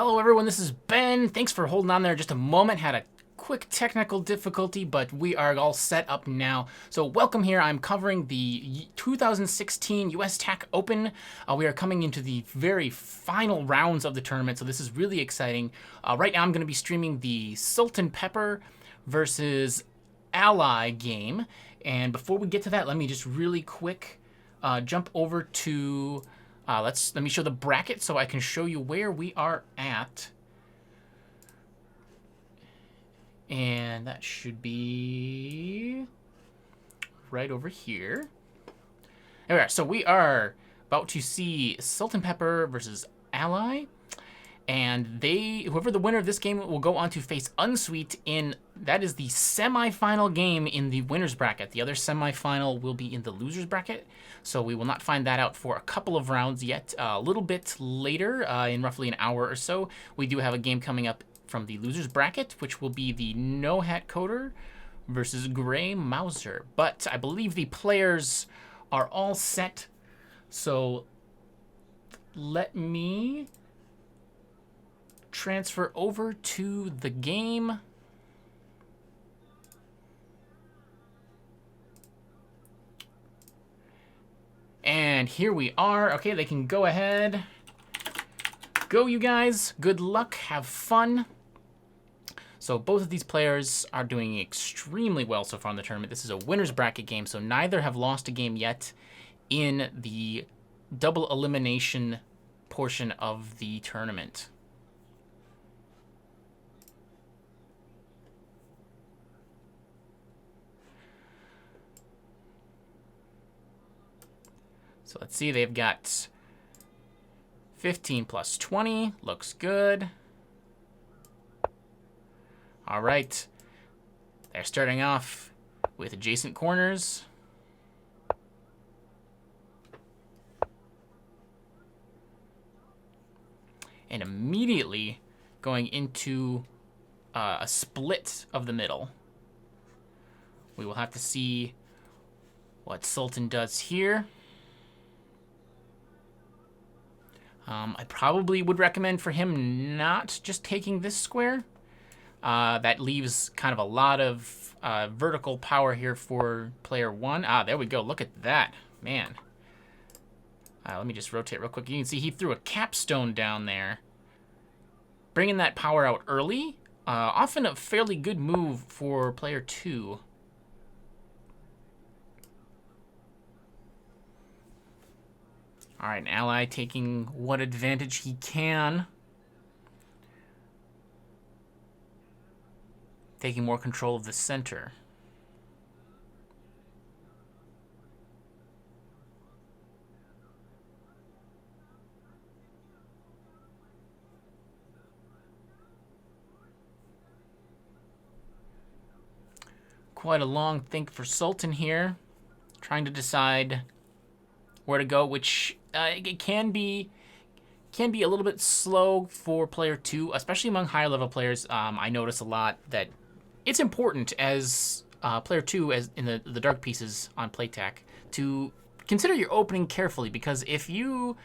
Hello everyone, this is Ben. Thanks for holding on there just a moment. Had a quick technical difficulty, but we are all set up now. So welcome here. I'm covering the 2016 US TAC Open. We are coming into the very final rounds of the tournament, so this is really exciting. Right now I'm going to be streaming the SultanPepper versus Ally game. And before we get to that, let me just really quick jump over to... let me show the bracket so I can show you where we are at. And that should be right over here. There we are. So we are about to see SultanPepper versus Ally. And whoever the winner of this game will go on to face Unsweet in, that is the semifinal game in the winner's bracket. The other semifinal will be in the loser's bracket. So we will not find that out for a couple of rounds yet. A little bit later, in roughly an hour or so, we do have a game coming up from the loser's bracket, which will be the No Hat Coder versus Gray Mouser. But I believe the players are all set. So let me transfer over to the game. And here we are. Okay, they can go ahead. Go, you guys. Good luck. Have fun. So both of these players are doing extremely well so far in the tournament. This is a winner's bracket game, so neither have lost a game yet in the double elimination portion of the tournament. So let's see, they've got 15 plus 20. Looks good. All right. They're starting off with adjacent corners. And immediately going into a split of the middle. We will have to see what Sultan does here. I probably would recommend for him not just taking this square. That leaves kind of a lot of vertical power here for player one. There we go. Look at that. Man. Let me just rotate real quick. You can see he threw a capstone down there, bringing that power out early. Often a fairly good move for player two. All right, an ally taking what advantage he can. Taking more control of the center. Quite a long think for Sultan here. Trying to decide where to go, which it can be a little bit slow for player two, especially among higher level players. I notice a lot that it's important as player two, as in the dark pieces on Playtech, to consider your opening carefully, because if you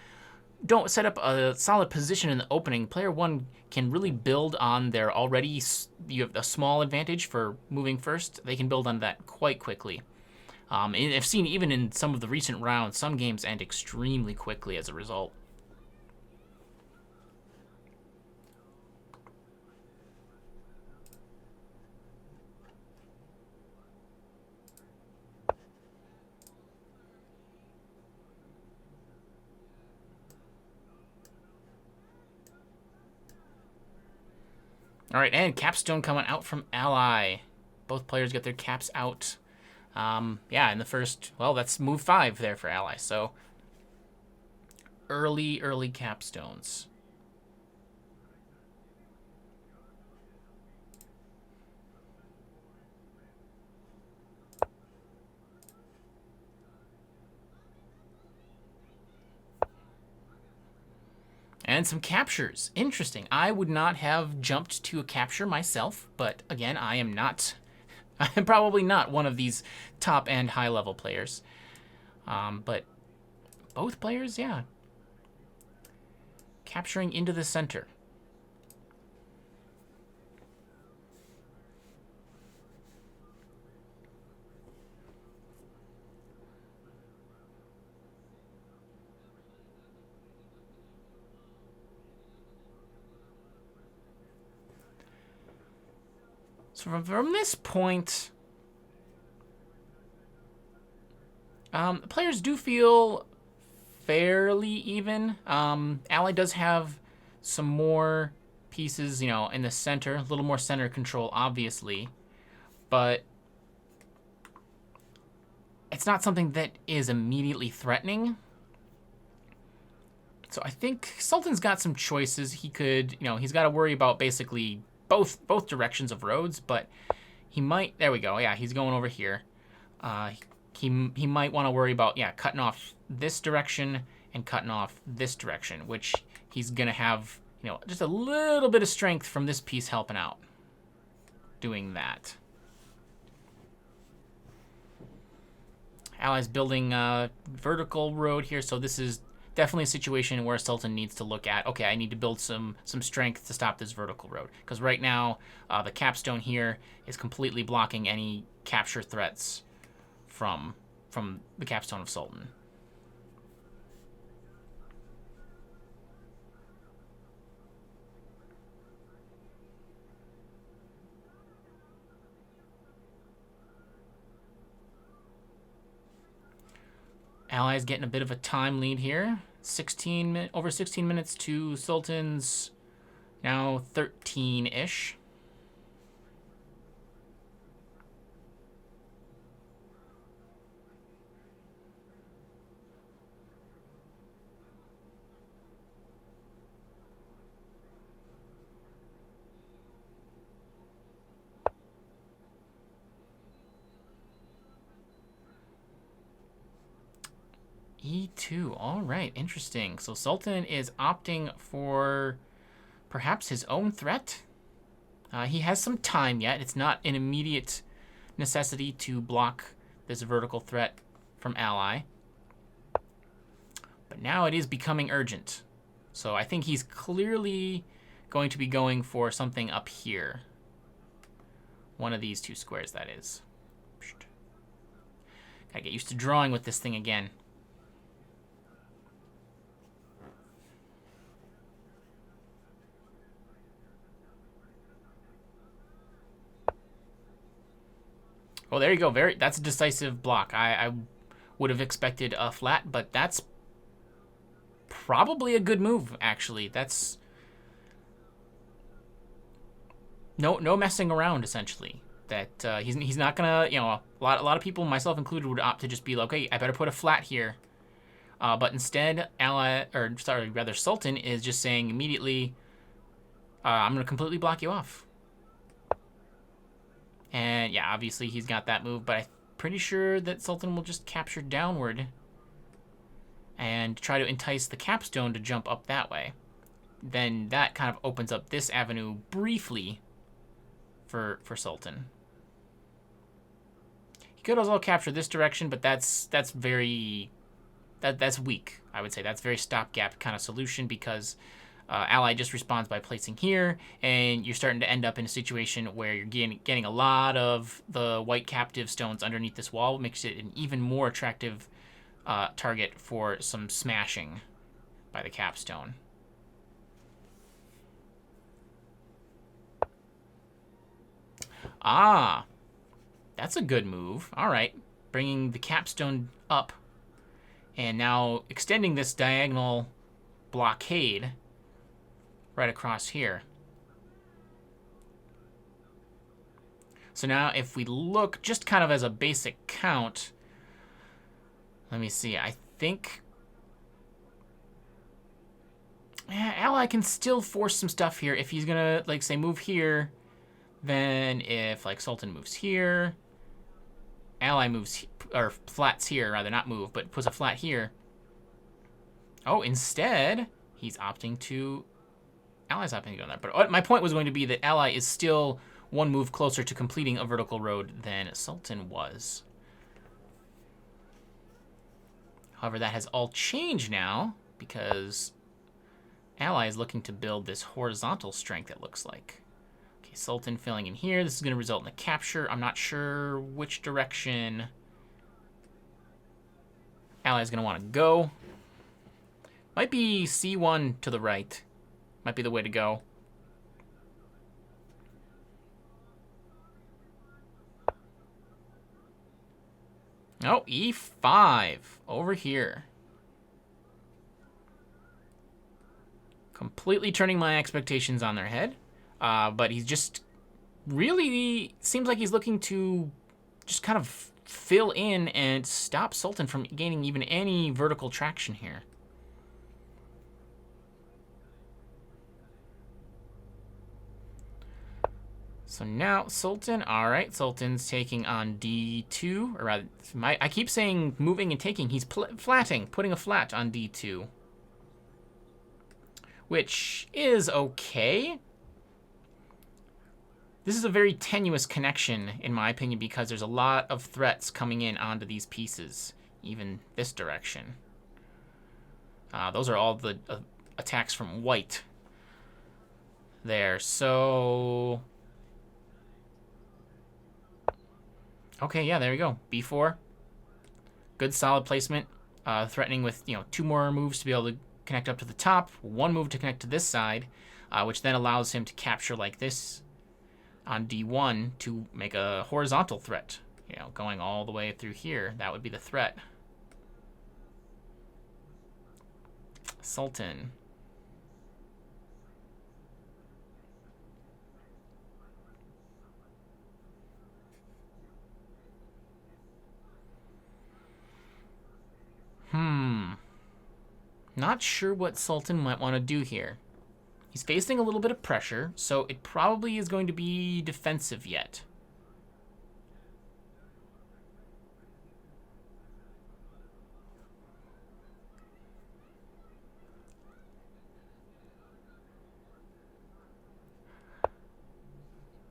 don't set up a solid position in the opening, player one can really build on their already, you have a small advantage for moving first. They can build on that quite quickly. I've seen even in some of the recent rounds, some games end extremely quickly as a result. All right, and capstone coming out from Ally. Both players get their caps out. Yeah, in the first, well, that's move 5 there for Ally. So early capstones. And some captures. Interesting. I would not have jumped to a capture myself, but again, I'm probably not one of these top and high level players. But both players, yeah. Capturing into the center. So from this point, players do feel fairly even. Ally does have some more pieces, you know, in the center, a little more center control, obviously, but it's not something that is immediately threatening. So I think Sultan's got some choices. He could, you know, he's got to worry about basically both directions of roads, but he might, there we go, yeah, he's going over here. He might want to worry about, yeah, cutting off this direction and cutting off this direction, which he's going to have, you know, just a little bit of strength from this piece helping out doing that. Allies building a vertical road here, so this is definitely a situation where Sultan needs to look at, okay, I need to build some strength to stop this vertical road. Because right now, the capstone here is completely blocking any capture threats from the capstone of Sultan. Allies getting a bit of a time lead here. Over 16 minutes to Sultan's now 13-ish. E2, all right, interesting. So Sultan is opting for perhaps his own threat. He has some time yet. It's not an immediate necessity to block this vertical threat from Ally. But now it is becoming urgent. So I think he's clearly going to be going for something up here. One of these two squares, that is. Gotta get used to drawing with this thing again. Oh, there you go. That's a decisive block. I would have expected a flat, but that's probably a good move, actually. That's no messing around, essentially. That he's not gonna, you know, a lot of people, myself included, would opt to just be like, okay, I better put a flat here. But instead, Sultan is just saying immediately, I'm gonna completely block you off. And yeah, obviously he's got that move, but I'm pretty sure that Sultan will just capture downward and try to entice the capstone to jump up that way. Then that kind of opens up this avenue briefly for Sultan. He could also capture this direction, but that's weak. I would say that's very stopgap kind of solution, because Ally just responds by placing here, and you're starting to end up in a situation where you're getting a lot of the white captive stones underneath this wall, makes it an even more attractive target for some smashing by the capstone. Ah, that's a good move. All right, bringing the capstone up, and now extending this diagonal blockade right across here. So now if we look just kind of as a basic count, let me see, I think Ally can still force some stuff here if he's gonna, like, say, move here. Then if, like, Sultan moves here, Ally moves, or flats here, rather, not move, but puts a flat here. Oh, instead, he's opting to, Ally's opting to go there. But my point was going to be that Ally is still one move closer to completing a vertical road than Sultan was. However, that has all changed now, because Ally is looking to build this horizontal strength, it looks like. Okay, Sultan filling in here. This is going to result in a capture. I'm not sure which direction Ally is going to want to go. Might be C1 to the right. Might be the way to go. Oh, E5 over here. Completely turning my expectations on their head. But he's just really seems like he's looking to just kind of fill in and stop Sultan from gaining even any vertical traction here. So now Sultan, all right, Sultan's taking on D2, or rather, I keep saying moving and taking. He's flatting, putting a flat on D2, which is okay. This is a very tenuous connection, in my opinion, because there's a lot of threats coming in onto these pieces, even this direction. Those are all the attacks from white there, so... Okay, yeah, there we go. B4. Good solid placement. Threatening with, 2 more moves to be able to connect up to the top. 1 move to connect to this side, which then allows him to capture like this on D1 to make a horizontal threat. Going all the way through here. That would be the threat. Sultan. Not sure what Sultan might want to do here. He's facing a little bit of pressure, so it probably is going to be defensive yet.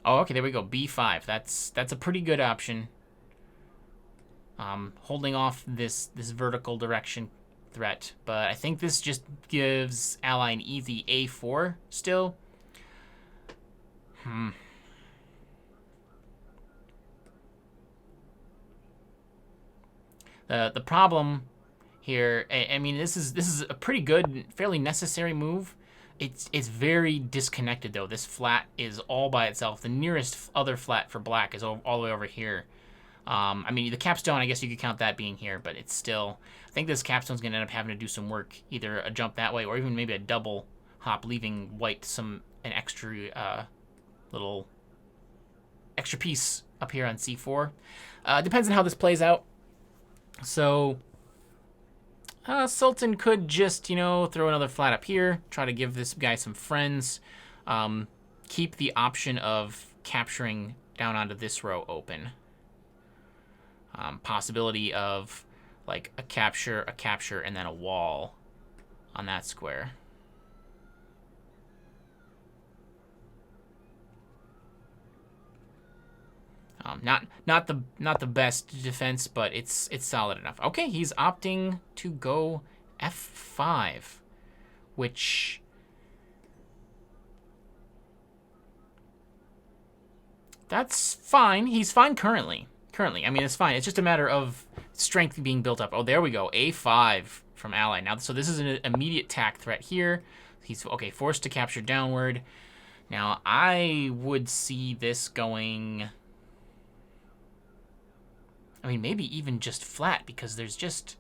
Oh, okay, there we go. B5. That's a pretty good option. Holding off this vertical direction threat, but I think this just gives ally an easy A4 still. The problem here, I mean, this is a pretty good, fairly necessary move. It's very disconnected though. This flat is all by itself. The nearest other flat for black is all the way over here. I mean, the capstone, I guess you could count that being here, but it's still... I think this capstone's going to end up having to do some work, either a jump that way or even maybe a double hop, leaving white an extra little extra piece up here on C4. Depends on how this plays out. So, Sultan could just, throw another flat up here, try to give this guy some friends, keep the option of capturing down onto this row open. Possibility of like a capture, and then a wall on that square. Not the best defense, but it's solid enough. Okay, he's opting to go F5, which that's fine. He's fine currently. I mean, it's fine. It's just a matter of strength being built up. Oh, there we go. A5 from ally. Now, so this is an immediate attack threat here. He's, okay, forced to capture downward. Now, I would see this going... I mean, maybe even just flat, because there's just...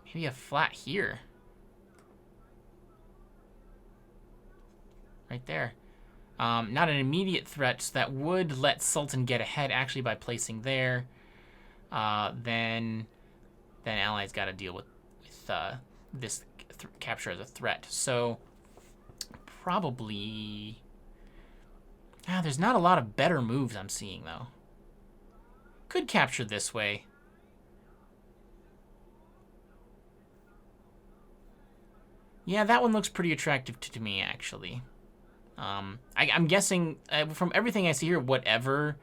maybe a flat here. Right there. Not an immediate threat, so that would let Sultan get ahead actually by placing there. Then ally's got to deal with this capture as a threat. So probably... there's not a lot of better moves I'm seeing, though. Could capture this way. Yeah, that one looks pretty attractive to me, actually. I'm guessing, from everything I see here, whatever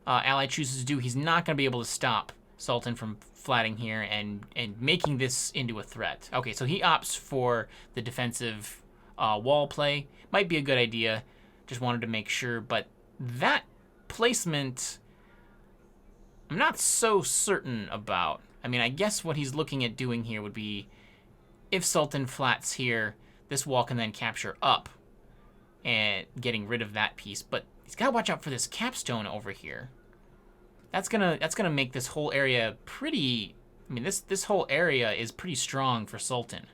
ally chooses to do, he's not going to be able to stop Sultan from flatting here and making this into a threat. Okay, so he opts for the defensive wall play. Might be a good idea. Just wanted to make sure, but that placement, I'm not so certain about. I mean, I guess what he's looking at doing here would be, if Sultan flats here, this wall can then capture up and getting rid of that piece. But he's got to watch out for this capstone over here. That's gonna make this whole area pretty. I mean, this whole area is pretty strong for Sultan.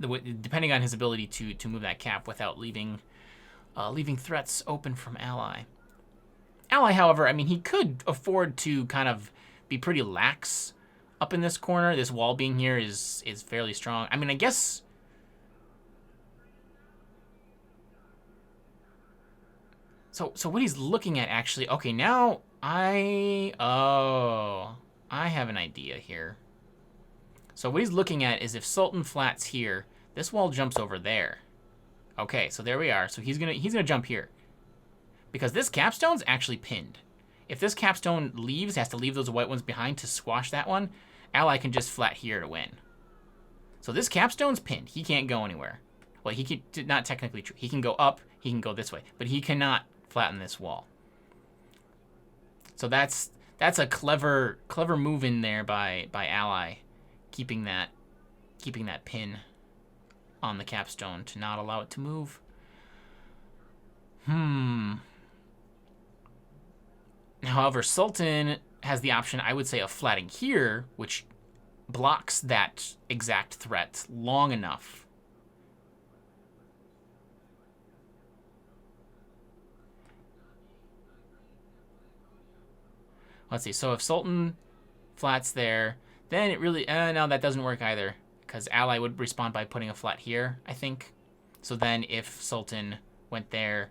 Depending on his ability to move that cap without leaving threats open from ally. Ally, however, I mean, he could afford to kind of be pretty lax up in this corner. This wall being here is fairly strong. I mean, I guess. So what he's looking at actually. Okay, now I have an idea here. So what he's looking at is if Sultan flats here, this wall jumps over there. Okay, so there we are. So he's gonna jump here. Because this capstone's actually pinned. If this capstone leaves, has to leave those white ones behind to squash that one, ally can just flat here to win. So this capstone's pinned. He can't go anywhere. Well, he can, not technically true. He can go up, he can go this way, but he cannot flatten this wall. So that's a clever move in there by ally, keeping that pin on the capstone to not allow it to move. However, Sultan has the option, I would say, of flatting here, which blocks that exact threat long enough. Let's see. So if Sultan flats there, then it really... no, that doesn't work either, because ally would respond by putting a flat here, I think. So then if Sultan went there,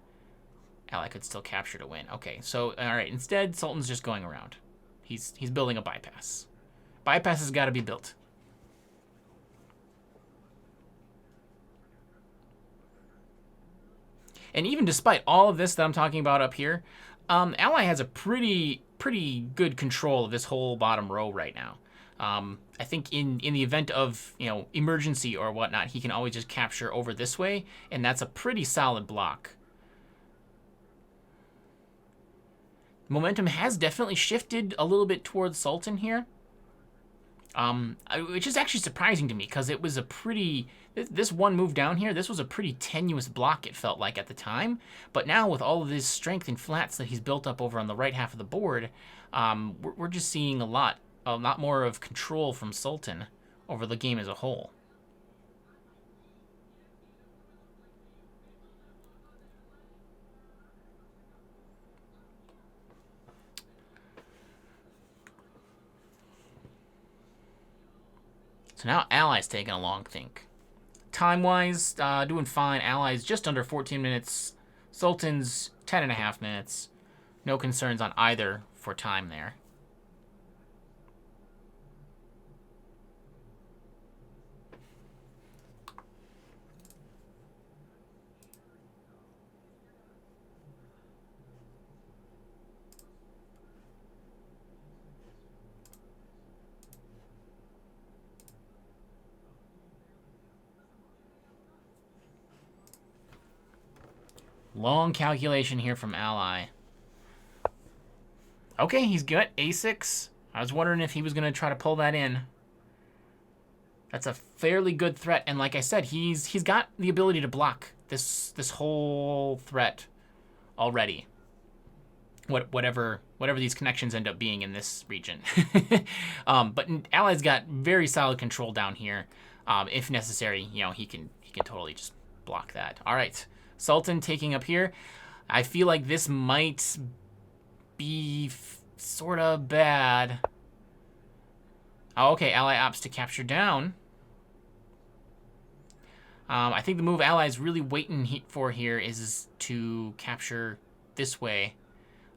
ally could still capture to win. Okay, so, all right. Instead, Sultan's just going around. He's building a bypass. Bypass has got to be built. And even despite all of this that I'm talking about up here, ally has a pretty good control of this whole bottom row right now. I think in the event of, emergency or whatnot, he can always just capture over this way, and that's a pretty solid block. Momentum has definitely shifted a little bit towards Sultan here, which is actually surprising to me because it was a pretty... This one move down here, this was a pretty tenuous block, it felt like at the time. But now with all of this strength and flats that he's built up over on the right half of the board, we're just seeing a lot more of control from Sultan over the game as a whole. So now ally's taking a long think. Time-wise, doing fine. Ally's just under 14 minutes. Sultan's 10.5 minutes. No concerns on either for time there. Long calculation here from ally. Okay, he's good. A6. I was wondering if he was going to try to pull that in. That's a fairly good threat, and like I said, he's got the ability to block this whole threat already. Whatever these connections end up being in this region. But ally's got very solid control down here. If necessary, he can totally just block that. All right. Sultan taking up here. I feel like this might be sort of bad. Oh, okay, ally opts to capture down. I think the move ally's really waiting for here is to capture this way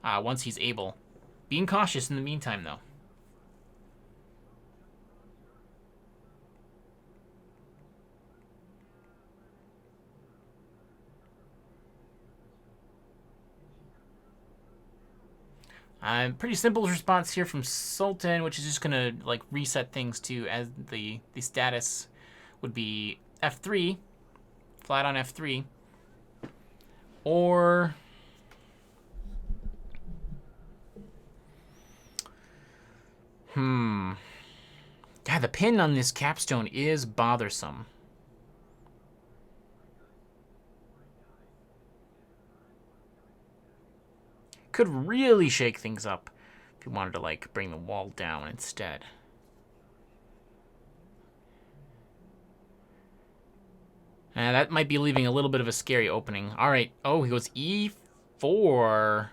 once he's able. Being cautious in the meantime, though. Pretty simple response here from Sultan, which is just gonna reset things to as the status would be F3, flat on F3, or God, the pin on this capstone is bothersome. could really shake things up if you wanted to, like, bring the wall down instead. And that might be leaving a little bit of a scary opening. All right. Oh, he goes E4.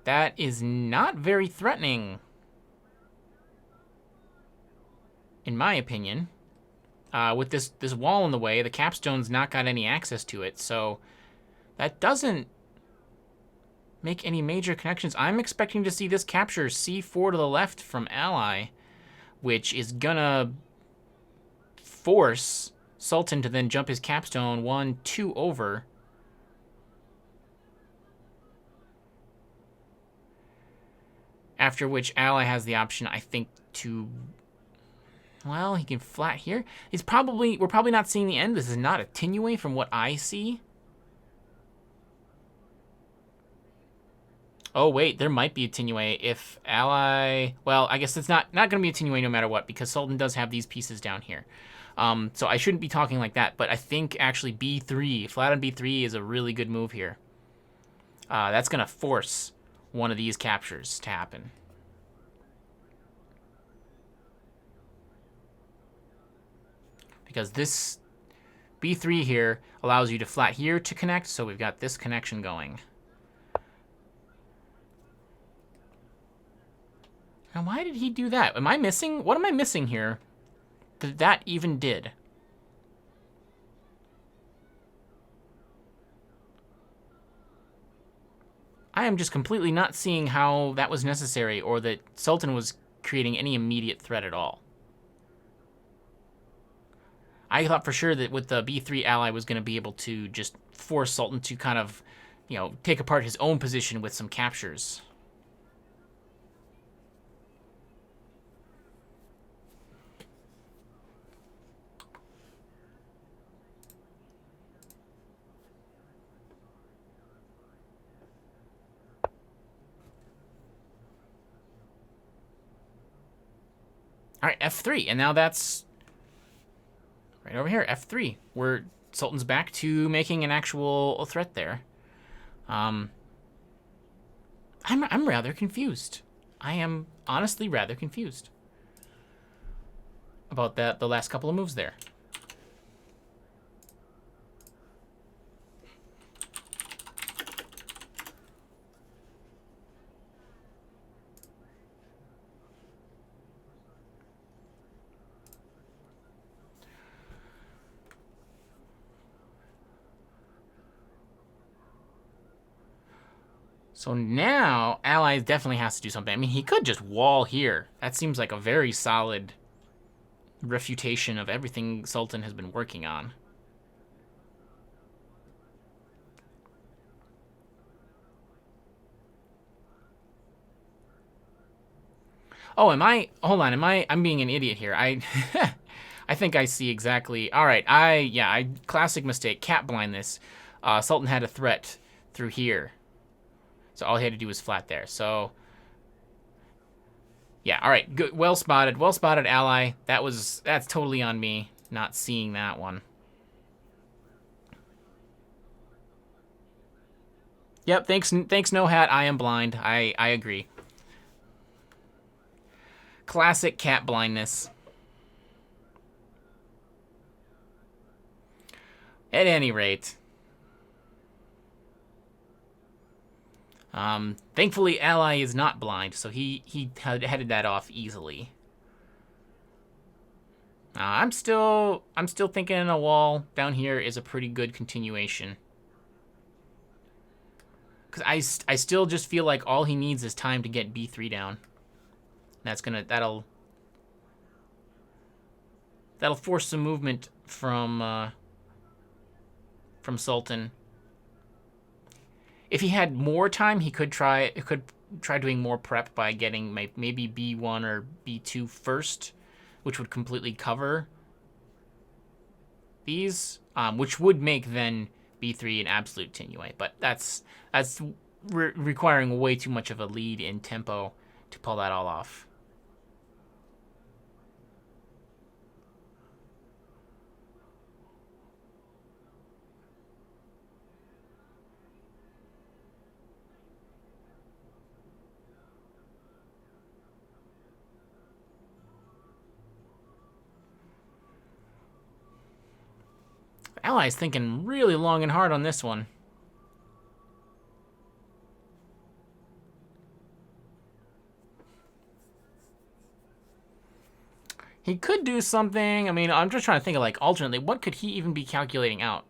That is not very threatening, in my opinion. With this wall in the way, the capstone's not got any access to it, so that doesn't make any major connections. I'm expecting to see this capture C4 to the left from ally, which is gonna force Sultan to then jump his capstone 1, 2 over. After which ally has the option, I think, to... Well, he can flat here. We're probably not seeing the end. This is not attenuate from what I see. Oh, wait, there might be attenuate if ally... Well, I guess it's not going to be attenuate no matter what, because Sultan does have these pieces down here. So I shouldn't be talking like that, but I think actually B3, flat on B3 is a really good move here. That's going to force one of these captures to happen. Because this B3 here allows you to flat here to connect, so we've got this connection going. Now, why did he do that? Am I missing? What am I missing here that even did? I am just completely not seeing how that was necessary or that Sultan was creating any immediate threat at all. I thought for sure that with the B3 ally was going to be able to just force Sultan to kind of, you know, take apart his own position with some captures. All right, F3, and now that's right over here, F3, where Sultan's back to making an actual threat there. I'm rather confused. I am honestly rather confused about the last couple of moves there. So now, ally definitely has to do something. I mean, he could just wall here. That seems like a very solid refutation of everything Sultan has been working on. Oh, am I... Hold on, I'm being an idiot here. I think I see exactly... All right, classic mistake. Cat blindness. Sultan had a threat through here. So all he had to do was flat there. So, yeah, all right, good, well spotted, ally. That's totally on me, not seeing that one. Yep, thanks, No Hat. I am blind. I agree. Classic cat blindness. At any rate. Thankfully, ally is not blind, so he headed that off easily. I'm still thinking a wall down here is a pretty good continuation. Because I still just feel like all he needs is time to get B3 down. That'll force some movement from Sultan. If he had more time, he could try doing more prep by getting maybe B1 or B2 first, which would completely cover these, which would make then B3 an absolute attenuate. But that's requiring way too much of a lead in tempo to pull that all off. Ally's thinking really long and hard on this one. He could do something. I mean, I'm just trying to think of, like, alternately, what could he even be calculating out?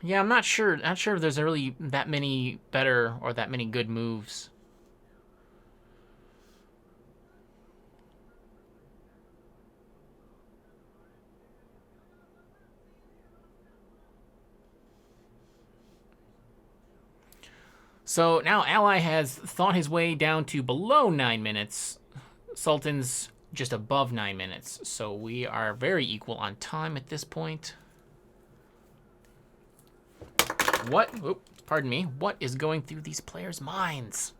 Yeah, I'm not sure. Not sure if there's really that many better or that many good moves. So now Ally has thought his way down to below 9 minutes. Sultan's just above 9 minutes. So we are very equal on time at this point. What? Oh, pardon me. What is going through these players' minds?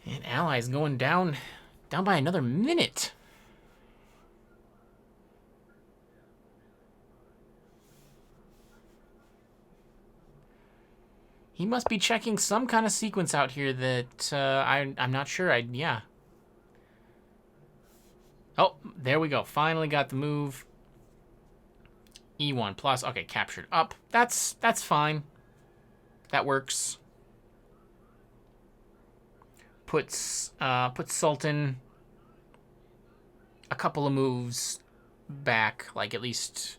And Ally's going down by another minute. He must be checking some kind of sequence out here that I'm not sure. Yeah. Oh, there we go. Finally got the move. E1 plus. Okay, captured up. That's fine. That works. Puts Sultan a couple of moves back, like at least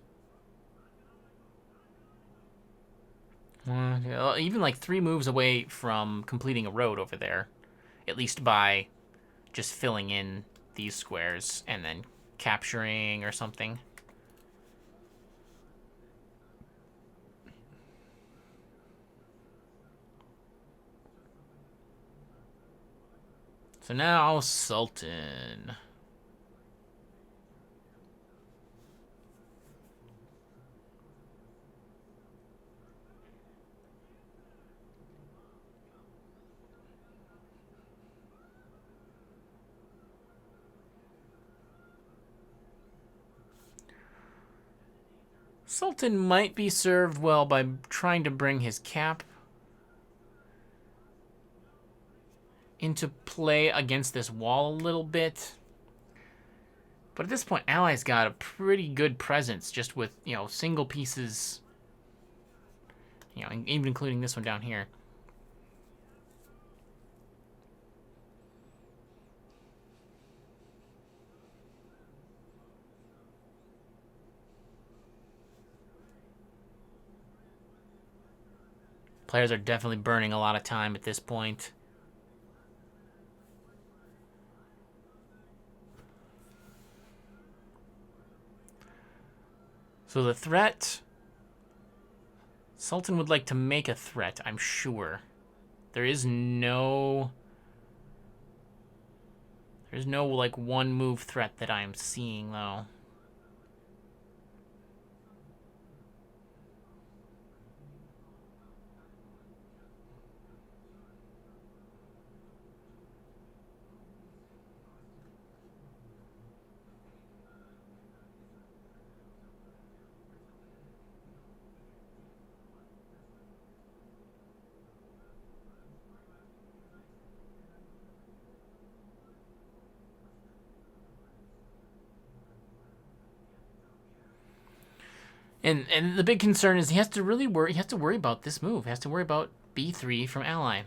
even like 3 moves away from completing a road over there, at least by just filling in these squares and then capturing or something. So now Sultan. Sultan might be served well by trying to bring his cap into play against this wall a little bit. But at this point, Ally's got a pretty good presence just with, single pieces, even including this one down here. Players are definitely burning a lot of time at this point. So the threat... Sultan would like to make a threat, I'm sure. There's no, like, one move threat that I'm seeing, though. And the big concern is he has to worry about this move. He has to worry about B3 from Ally.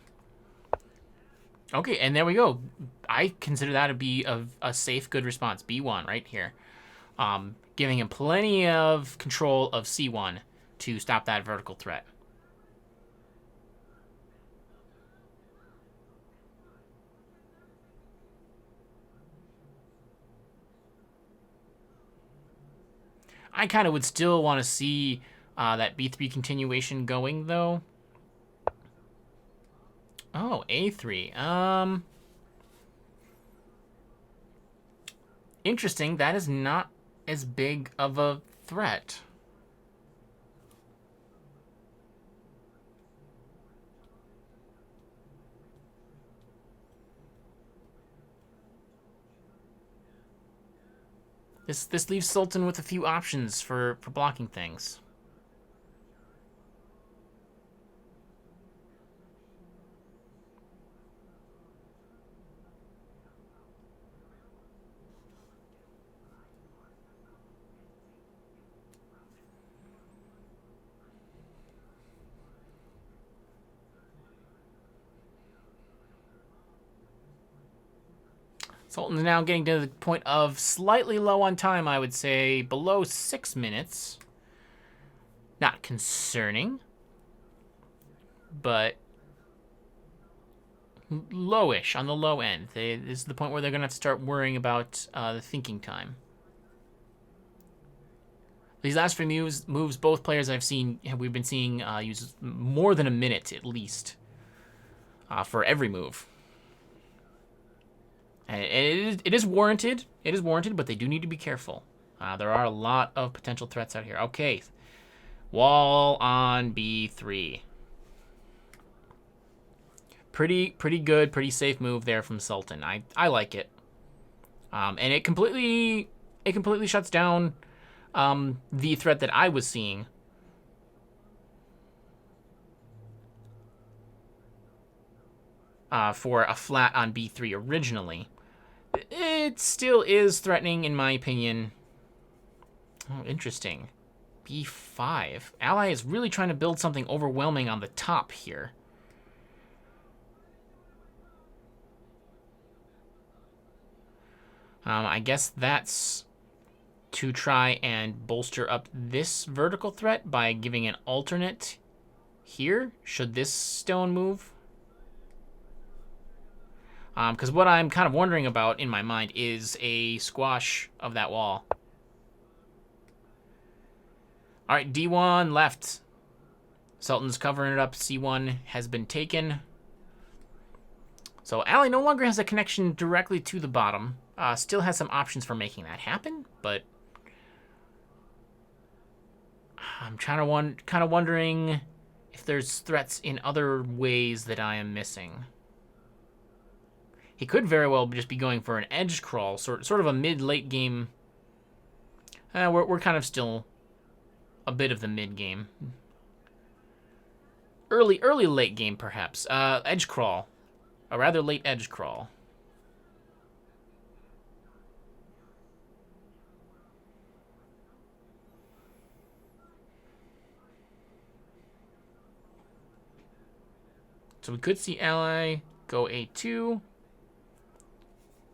Okay, and there we go. I consider that to be a safe, good response. B1 right here. Giving him plenty of control of C1 to stop that vertical threat. I kind of would still want to see that B3 continuation going, though. Oh, A3. Interesting. That is not as big of a threat. This leaves Sultan with a few options for blocking things. Sultan's now getting to the point of slightly low on time, I would say. Below 6 minutes. Not concerning, but lowish, on the low end. This is the point where they're going to have to start worrying about the thinking time. These last few moves, both players we've been seeing use more than a minute at least for every move. And it is warranted. It is warranted, but they do need to be careful. There are a lot of potential threats out here. Okay, wall on B3. Pretty good, pretty safe move there from Sultan. I like it. And it completely shuts down the threat that I was seeing. For a flat on B3 originally. It still is threatening, in my opinion. Oh, interesting. B5. Ally is really trying to build something overwhelming on the top here. I guess that's to try and bolster up this vertical threat by giving an alternate here, should this stone move. Because what I'm kind of wondering about in my mind is a squash of that wall. All right, D1 left. Sultan's covering it up. C1 has been taken. So Ally no longer has a connection directly to the bottom. Still has some options for making that happen, but I'm kind of wondering if there's threats in other ways that I am missing. He could very well just be going for an edge crawl, sort of a mid-late game. We're kind of still a bit of the mid game. Early late game perhaps. Edge crawl, a rather late edge crawl. So we could see Ally go A2.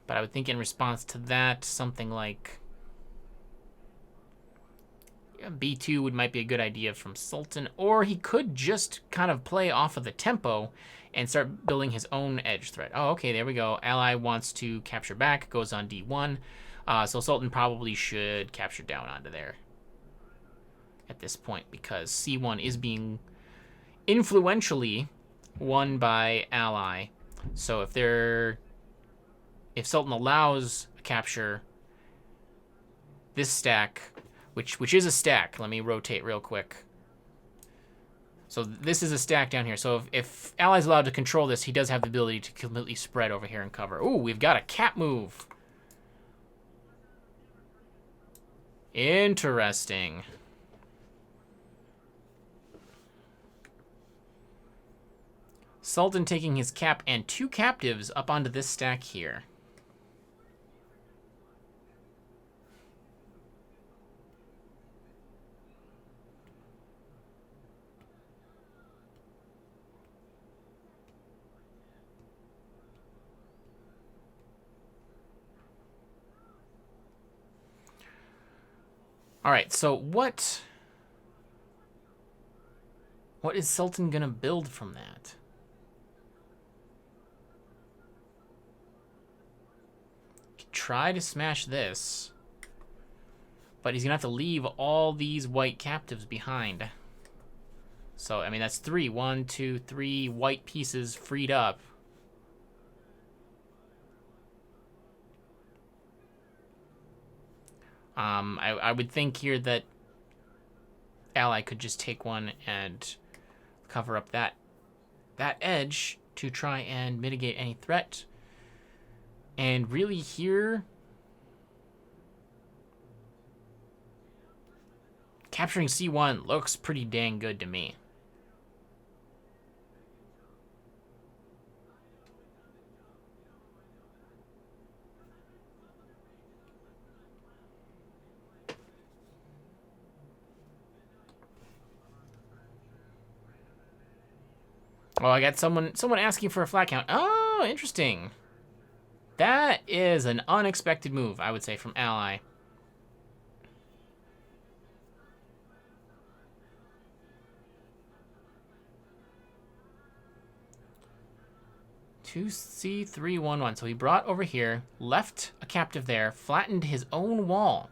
But I would think in response to that, something like B2 might be a good idea from Sultan. Or he could just kind of play off of the tempo and start building his own edge threat. Oh, okay, there we go. Ally wants to capture back, goes on D1. So Sultan probably should capture down onto there at this point, because C1 is being influentially won by Ally. So if Sultan allows a capture, this stack, which is a stack, let me rotate real quick. So this is a stack down here. So if Ally's allowed to control this, he does have the ability to completely spread over here and cover. Ooh, we've got a cap move. Interesting. Sultan taking his cap and 2 captives up onto this stack here. All right, so what is Sultan gonna build from that? Try to smash this, but he's gonna have to leave all these white captives behind. So I mean that's 3, 1, 2, 3 white pieces freed up. I would think here that ally could just take one and cover up that edge to try and mitigate any threat. And really here, capturing C1 looks pretty dang good to me. Oh, I got someone asking for a flat count. Oh, interesting. That is an unexpected move, I would say, from ally. Two C311. So he brought over here, left a captive there, flattened his own wall.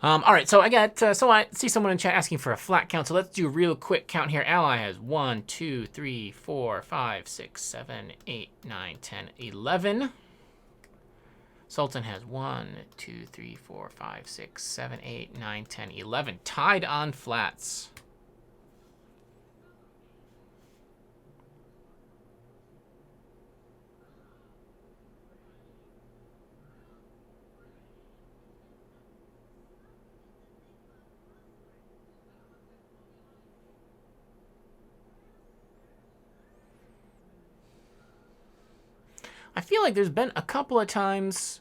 All right, so I got, so I see someone in chat asking for a flat count, so let's do a real quick count here. Ally has 1, 2, 3, 4, 5, 6, 7, 8, 9, 10, 11. Sultan has 1, 2, 3, 4, 5, 6, 7, 8, 9, 10, 11. Tied on flats. I feel like there's been a couple of times,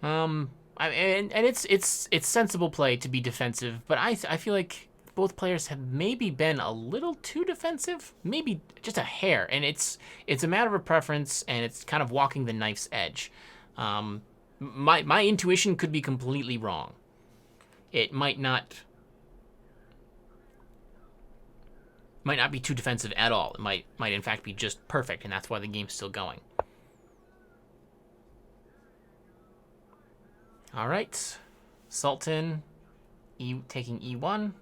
and it's sensible play to be defensive, but I feel like both players have maybe been a little too defensive, maybe just a hair, and it's a matter of preference, and it's kind of walking the knife's edge. My intuition could be completely wrong. It might not be too defensive at all. It might in fact be just perfect, and that's why the game's still going. All right, Sultan taking E1.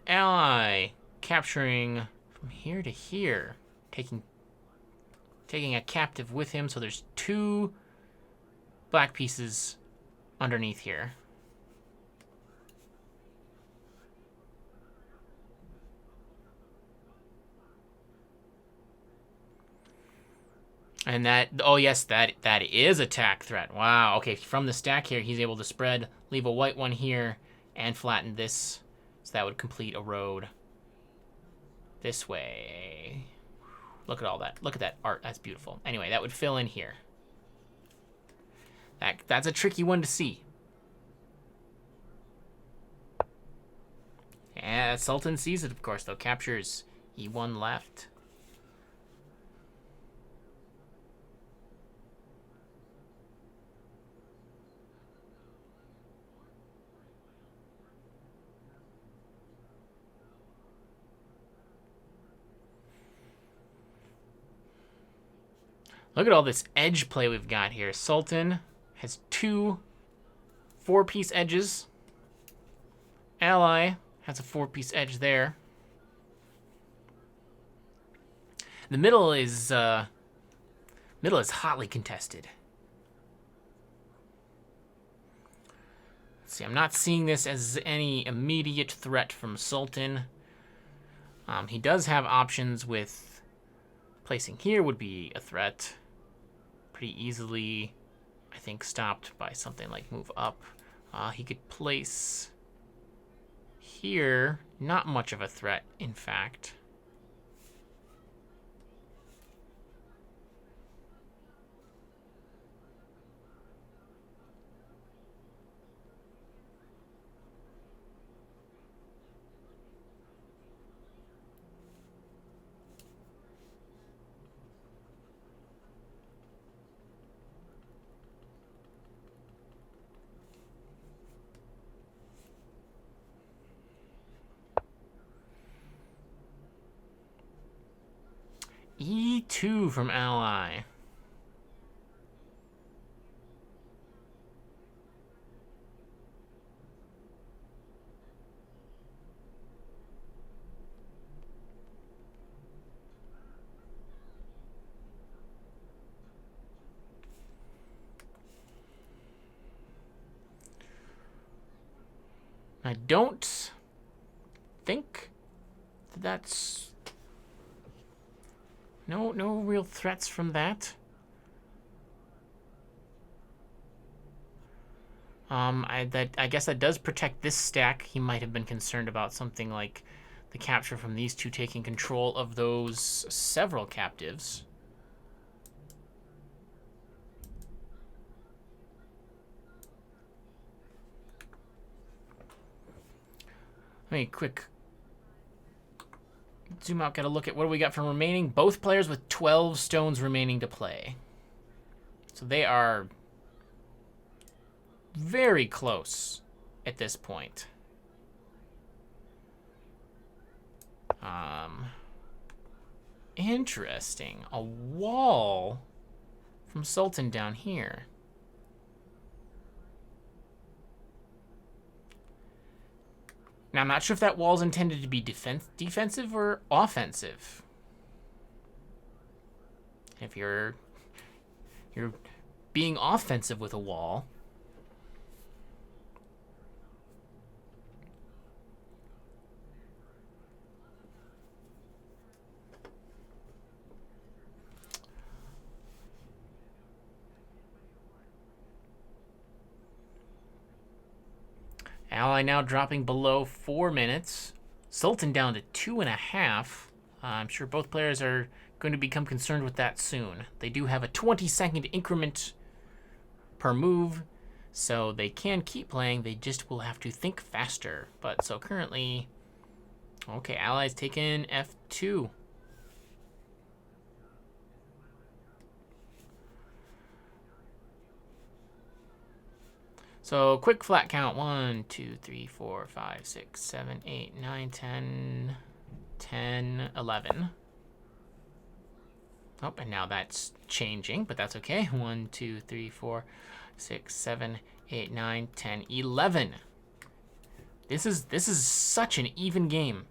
Ally capturing from here to here, taking a captive with him, so there's 2 black pieces underneath here. And that, oh yes, that is attack threat. Wow, okay, from the stack here, he's able to spread, leave a white one here, and flatten this. So that would complete a road this way. Look at all that. Look at that art. That's beautiful. Anyway, that would fill in here. That's a tricky one to see. And Sultan sees it, of course, though. Captures E1 left. Look at all this edge play we've got here. Sultan has 2 4-piece edges. Ally has a 4-piece edge there. The middle is hotly contested. Let's see, I'm not seeing this as any immediate threat from Sultan. He does have options with placing here would be a threat. Pretty easily, I think, stopped by something like move up. He could place here. Not much of a threat, in fact. F2 from ally. I don't think that's... No real threats from that. I guess that does protect this stack. He might have been concerned about something like the capture from these two taking control of those several captives. Let me quick zoom out, get a look at what do we got from remaining. Both players with 12 stones remaining to play. So they are very close at this point. Interesting. A wall from Sultan down here. Now, I'm not sure if that wall's intended to be defensive or offensive. If you're being offensive with a wall, ally now dropping below 4 minutes. Sultan down to 2.5. I'm sure both players are going to become concerned with that soon. They do have a 20-second increment per move, so they can keep playing. They just will have to think faster. But so currently, okay, allies taking F2. So quick flat count: 1, 2, 3, 4, 5, 6, 7, 8, 9, 10, 10, 11. Oh, and now that's changing, but that's okay. 1, 2, 3, 4, 6, 7, 8, 9, 10, 11. This is such an even game.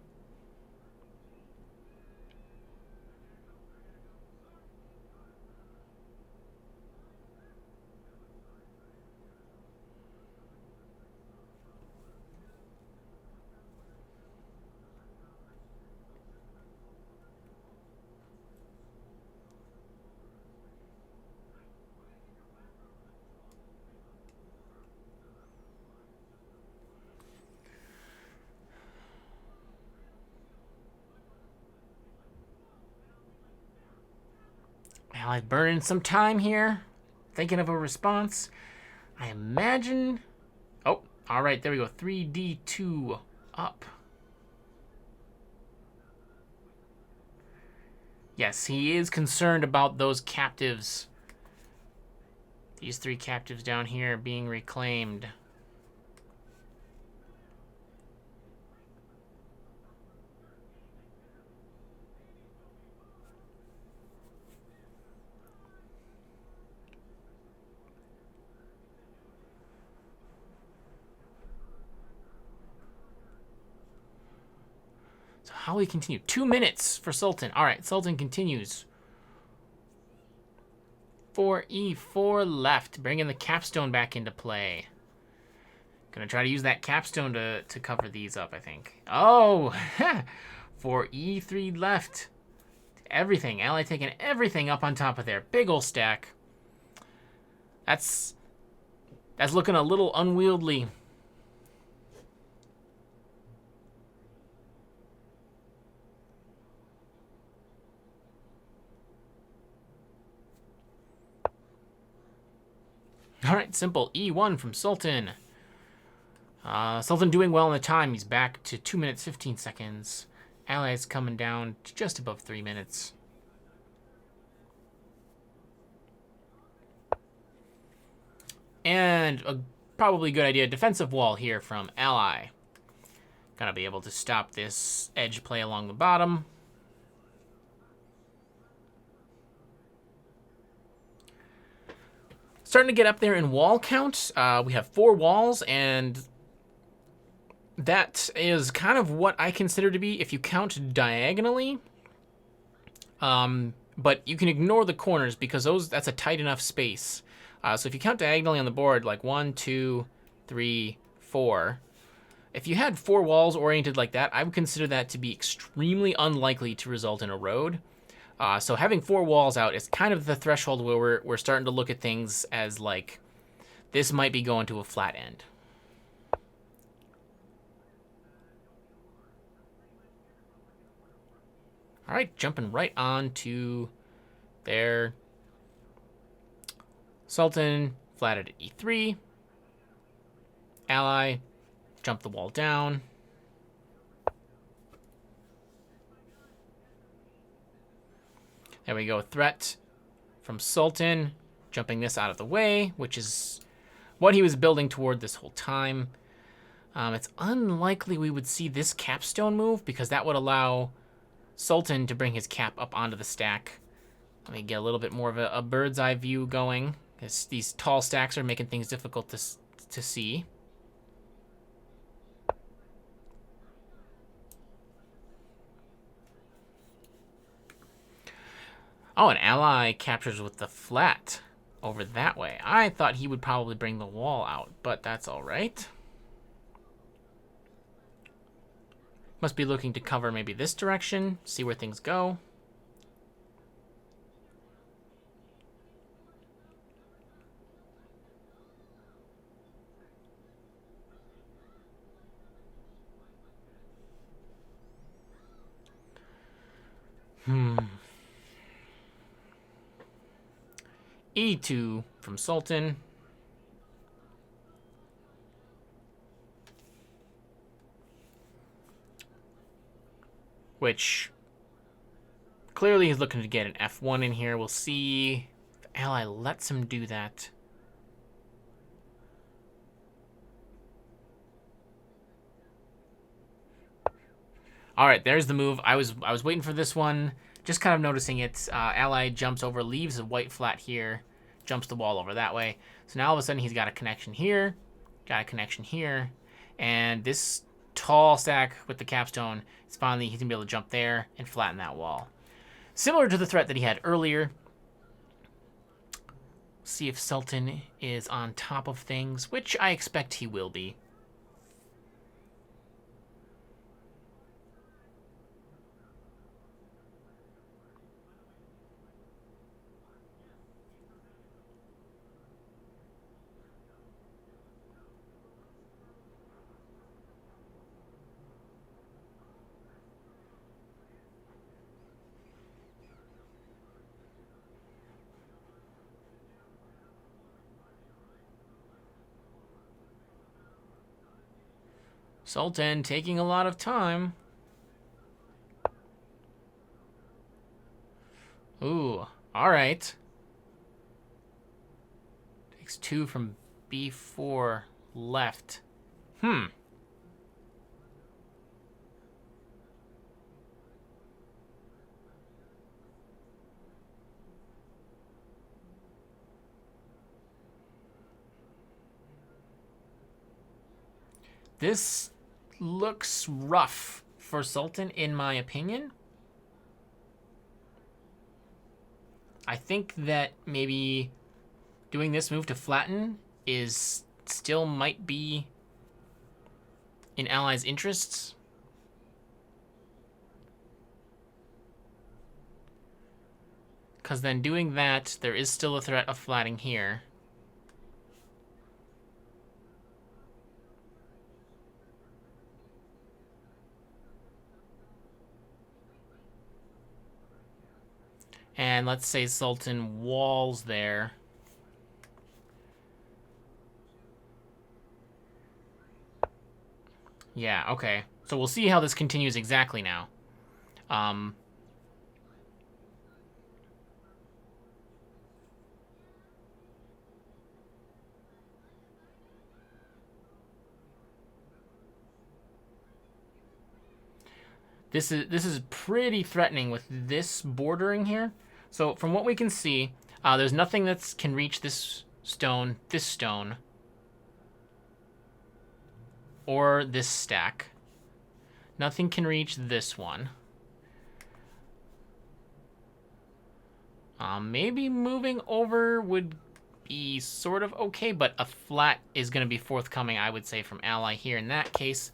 Allies burning some time here, thinking of a response. I imagine... Oh, all right, there we go. 3D2 up. Yes, he is concerned about those captives. These 3 captives down here being reclaimed. So how will we continue? 2 minutes for Sultan. All right, Sultan continues. 4E4 left, bringing the capstone back into play. Gonna try to use that capstone to cover these up, I think. Oh, 4E3 left. Everything, ally taking everything up on top of there. Big ol' stack. That's looking a little unwieldy. All right, simple. E1 from Sultan. Sultan doing well in the time. He's back to 2 minutes, 15 seconds. Allies coming down to just above 3 minutes. And a probably good idea, defensive wall here from ally. Gonna be able to stop this edge play along the bottom. Starting to get up there in wall count. We have 4 walls, and that is kind of what I consider to be, if you count diagonally. But you can ignore the corners because that's a tight enough space. So if you count diagonally on the board, like 1, 2, 3, 4. If you had 4 walls oriented like that, I would consider that to be extremely unlikely to result in a road. So having 4 walls out is kind of the threshold where we're starting to look at things as like, this might be going to a flat end. All right, jumping right on to there. Sultan flatted at e3. Ally, jump the wall down. There we go, threat from Sultan, jumping this out of the way, which is what he was building toward this whole time. It's unlikely we would see this capstone move because that would allow Sultan to bring his cap up onto the stack. Let me get a little bit more of a bird's eye view going, because these tall stacks are making things difficult to see. Oh, an ally captures with the flat over that way. I thought he would probably bring the wall out, but that's all right. Must be looking to cover maybe this direction, see where things go. E2 from Sultan. Which clearly he's looking to get an F1 in here. We'll see if ally lets him do that. All right, there's the move. I was waiting for this one, just kind of noticing it. Ally jumps over, leaves a white flat here, jumps the wall over that way. So now all of a sudden he's got a connection here, got a connection here, and this tall stack with the capstone, he's gonna be able to jump there and flatten that wall. Similar to the threat that he had earlier. See if Sultan is on top of things, which I expect he will be. Sultan taking a lot of time. Ooh, all right. Takes 2 from B4 left. This looks rough for Sultan, in my opinion. I think that maybe doing this move to flatten is still might be in ally's interests. Because then doing that, there is still a threat of flatting here. And let's say Sultan walls there. Yeah, okay. So we'll see how this continues exactly now. This is pretty threatening with this bordering here. So from what we can see, there's nothing that can reach this stone, this stone, or this stack. Nothing can reach this one. Maybe moving over would be sort of okay, but a flat is going to be forthcoming, I would say, from ally here in that case.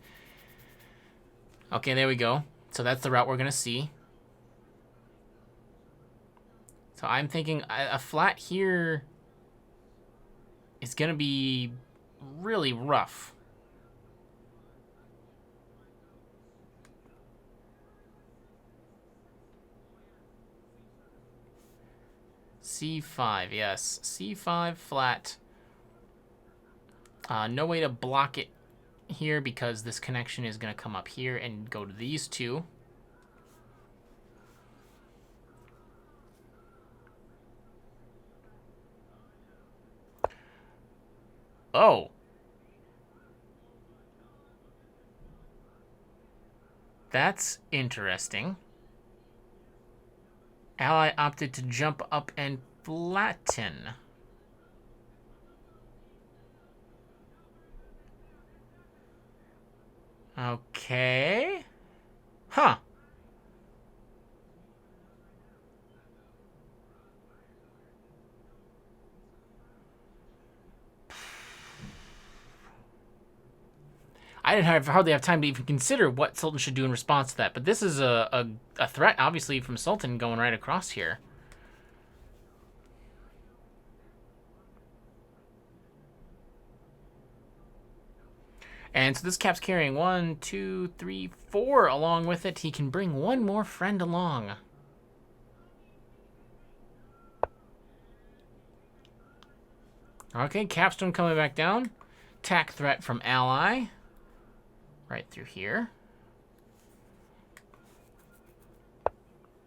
Okay, there we go. So that's the route we're going to see. So I'm thinking a flat here is going to be really rough. C5, yes. C5 flat. No way to block it here because this connection is going to come up here and go to these two. Oh. That's interesting. Ally opted to jump up and flatten. Okay. Huh. I didn't hardly have time to even consider what Sultan should do in response to that, but this is a threat, obviously, from Sultan going right across here. And so this cap's carrying 1, 2, 3, 4 along with it. He can bring one more friend along. Okay, capstone coming back down. Attack threat from ally. Right through here.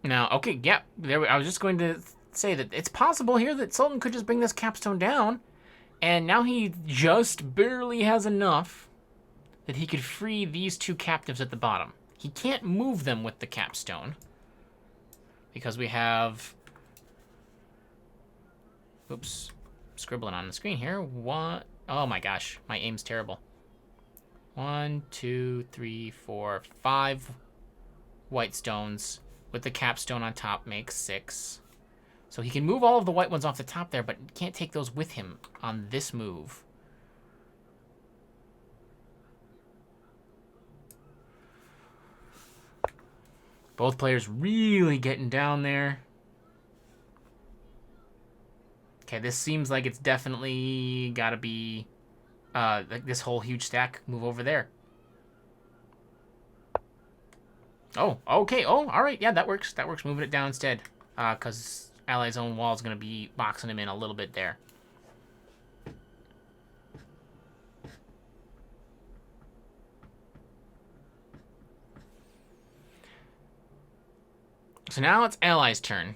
Now, okay, yeah, I was just going to say that it's possible here that Sultan could just bring this capstone down, and now he just barely has enough that he could free these two captives at the bottom. He can't move them with the capstone because we have... Oops, scribbling on the screen here. One... Oh my gosh, my aim's terrible. 1, 2, 3, 4, 5 white stones with the capstone on top makes 6. So he can move all of the white ones off the top there, but can't take those with him on this move. Both players really getting down there. Okay, this seems like it's definitely got to be like this whole huge stack move over there. Oh, okay. Oh, all right. Yeah, that works. That works. Moving it down instead. Because ally's own wall is going to be boxing him in a little bit there. So now it's ally's turn.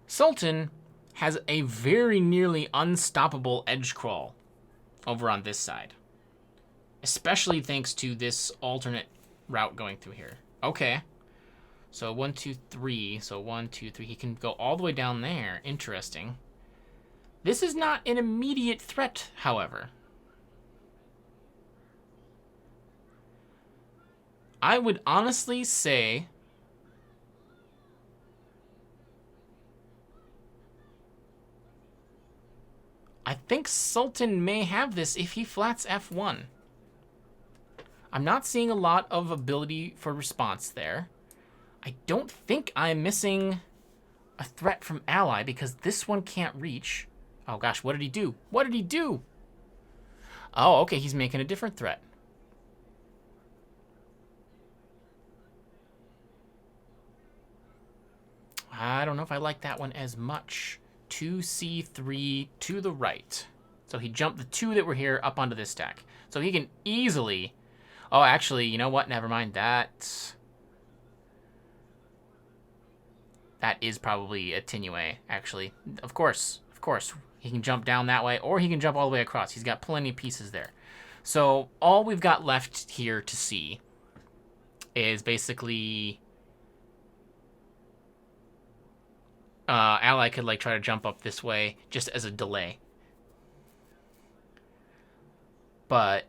Sultan has a very nearly unstoppable edge crawl over on this side. Especially thanks to this alternate route going through here. Okay. So 1, 2, 3. So 1, 2, 3. He can go all the way down there. Interesting. This is not an immediate threat, however. I would honestly say... I think Sultan may have this if he flats F1. I'm not seeing a lot of ability for response there. I don't think I'm missing a threat from ally because this one can't reach. Oh gosh, what did he do? What did he do? Oh, okay, he's making a different threat. I don't know if I like that one as much. 2C3 to the right. So he jumped the 2 that were here up onto this stack. So he can easily... Oh, actually, you know what? Never mind. That is probably a Tinue, actually. Of course. Of course. He can jump down that way, or he can jump all the way across. He's got plenty of pieces there. So all we've got left here to see is basically ally could like try to jump up this way just as a delay. But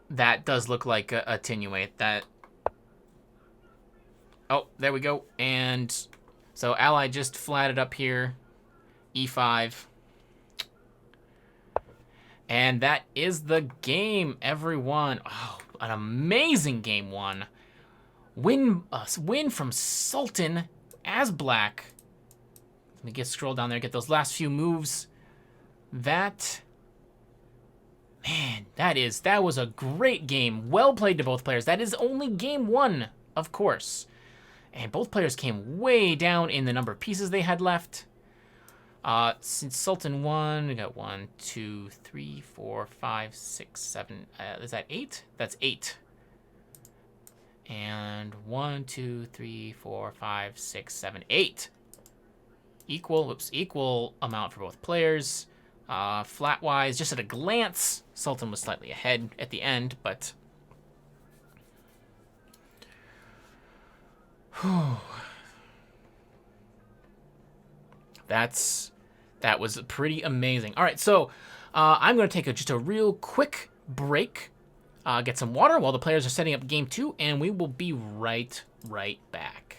that does look like a attenuate. That. Oh, there we go. And so ally just flatted up here. E5. And that is the game, everyone. Oh, an amazing game one. Win from Sultan as black. Let me scroll down there, get those last few moves. That was a great game. Well played to both players. That is only game one, of course. And both players came way down in the number of pieces they had left. Since Sultan won, we got 1, 2, 3, 4, 5, 6, 7. Is that 8? That's 8. And 1, 2, 3, 4, 5, 6, 7, 8. Equal amount for both players. Flat-wise, just at a glance, Sultan was slightly ahead at the end, but... That was pretty amazing. All right, so I'm going to take just a real quick break, get some water while the players are setting up game 2, and we will be right back.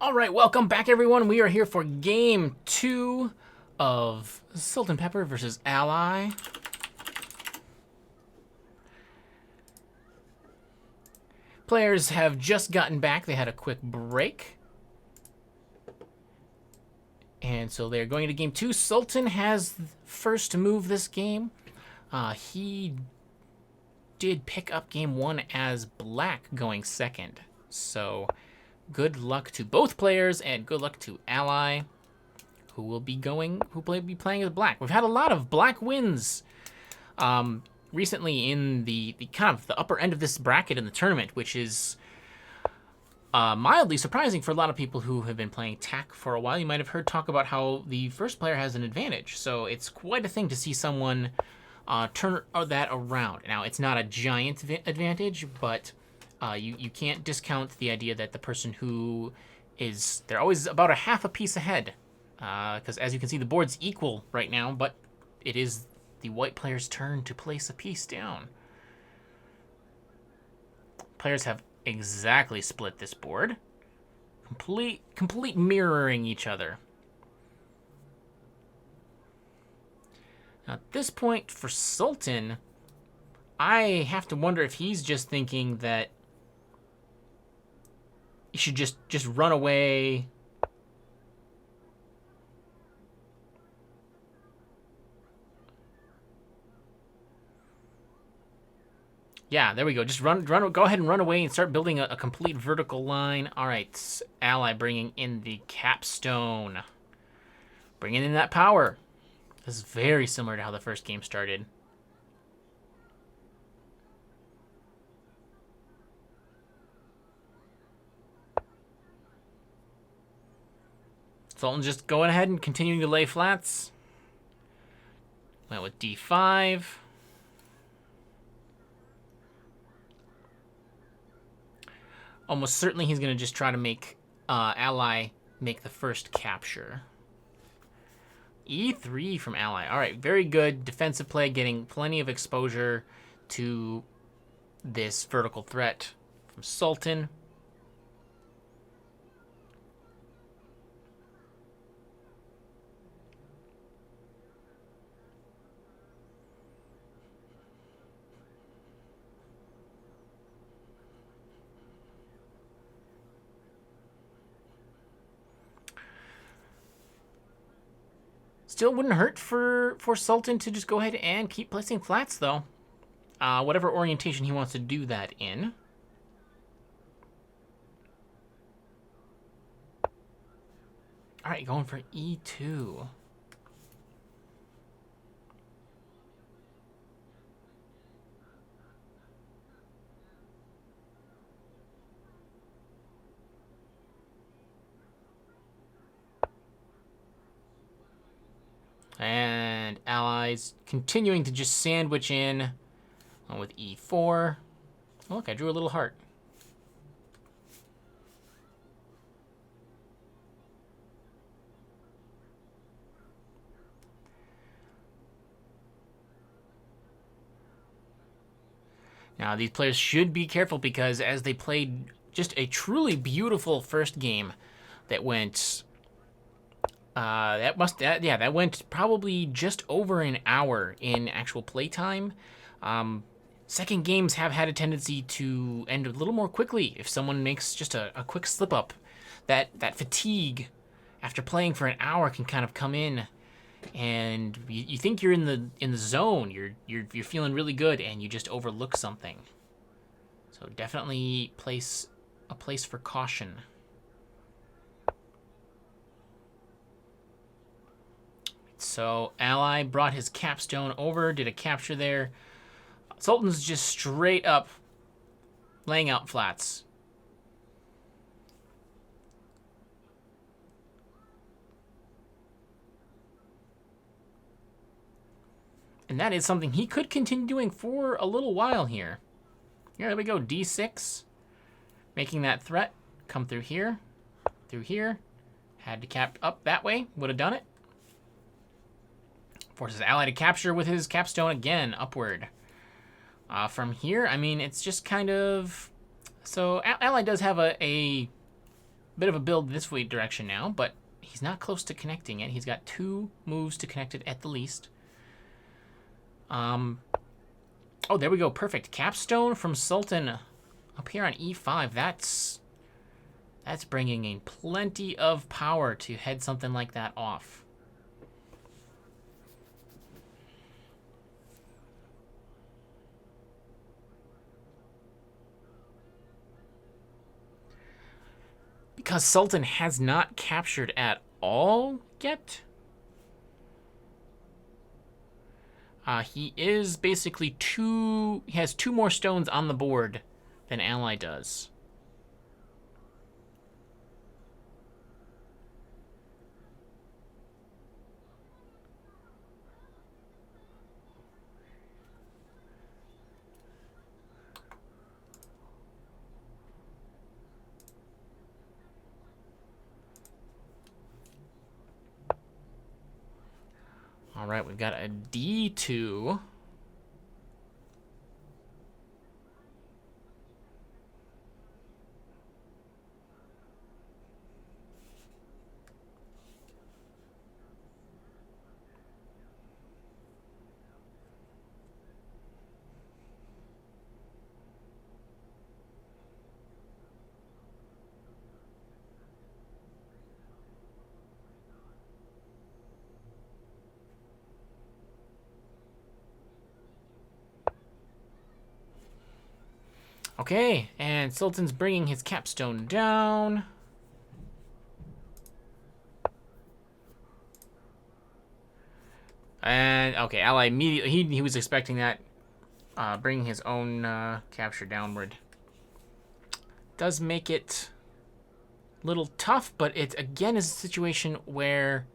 All right, welcome back, everyone. We are here for game 2 of SultanPepper versus Ally. Players have just gotten back. They had a quick break. And so they're going into game 2. Sultan has first move this game. He did pick up game 1 as black going second. So good luck to both players and good luck to Ally, who will be playing as black. We've had a lot of black wins recently in the kind of the upper end of this bracket in the tournament, which is mildly surprising for a lot of people who have been playing TAC for a while. You might have heard talk about how the first player has an advantage, so it's quite a thing to see someone turn that around. Now, it's not a giant advantage, but you can't discount the idea that the person who they're always about a half a piece ahead, because as you can see, the board's equal right now, but it is the white player's turn to place a piece down. Players have exactly split this board. Complete mirroring each other. Now, at this point, for Sultan, I have to wonder if he's just thinking that he should just run away. Yeah, there we go. Just go ahead and run away and start building a complete vertical line. All right, Ally bringing in the capstone. Bringing in that power. This is very similar to how the first game started. Sultan just going ahead and continuing to lay flats. Went with D5. Almost certainly he's going to just try to make Ally make the first capture. E3 from Ally. All right, very good defensive play, getting plenty of exposure to this vertical threat from Sultan. Still wouldn't hurt for Sultan to just go ahead and keep placing flats, though. Whatever orientation he wants to do that in. All right, going for E2. And Allies continuing to just sandwich in with E4. Oh, look, I drew a little heart. Now, these players should be careful because as they played just a truly beautiful first game that went... that went probably just over an hour in actual playtime. Second games have had a tendency to end a little more quickly if someone makes just a quick slip up. That fatigue after playing for an hour can kind of come in, and you think you're in the zone. You're feeling really good, and you just overlook something. So definitely a place for caution. So Ally brought his capstone over, did a capture there. Sultan's just straight up laying out flats. And that is something he could continue doing for a little while here. Here, there we go, D6. Making that threat come through here. Had to cap up that way, would have done it. Forces Ally to capture with his capstone again, upward. From here, I mean, it's just kind of... So, Ally does have a bit of a build this way direction now, but he's not close to connecting it. He's got 2 moves to connect it at the least. Oh, there we go. Perfect. Capstone from Sultan up here on E5. That's bringing in plenty of power to head something like that off. Because Sultan has not captured at all yet. He is basically he has 2 more stones on the board than Ally does. All right, we've got a D2. Okay, and Sultan's bringing his capstone down. And, okay, Ally immediately, he was expecting that, bringing his own capture downward. Does make it a little tough, but it, again, is a situation where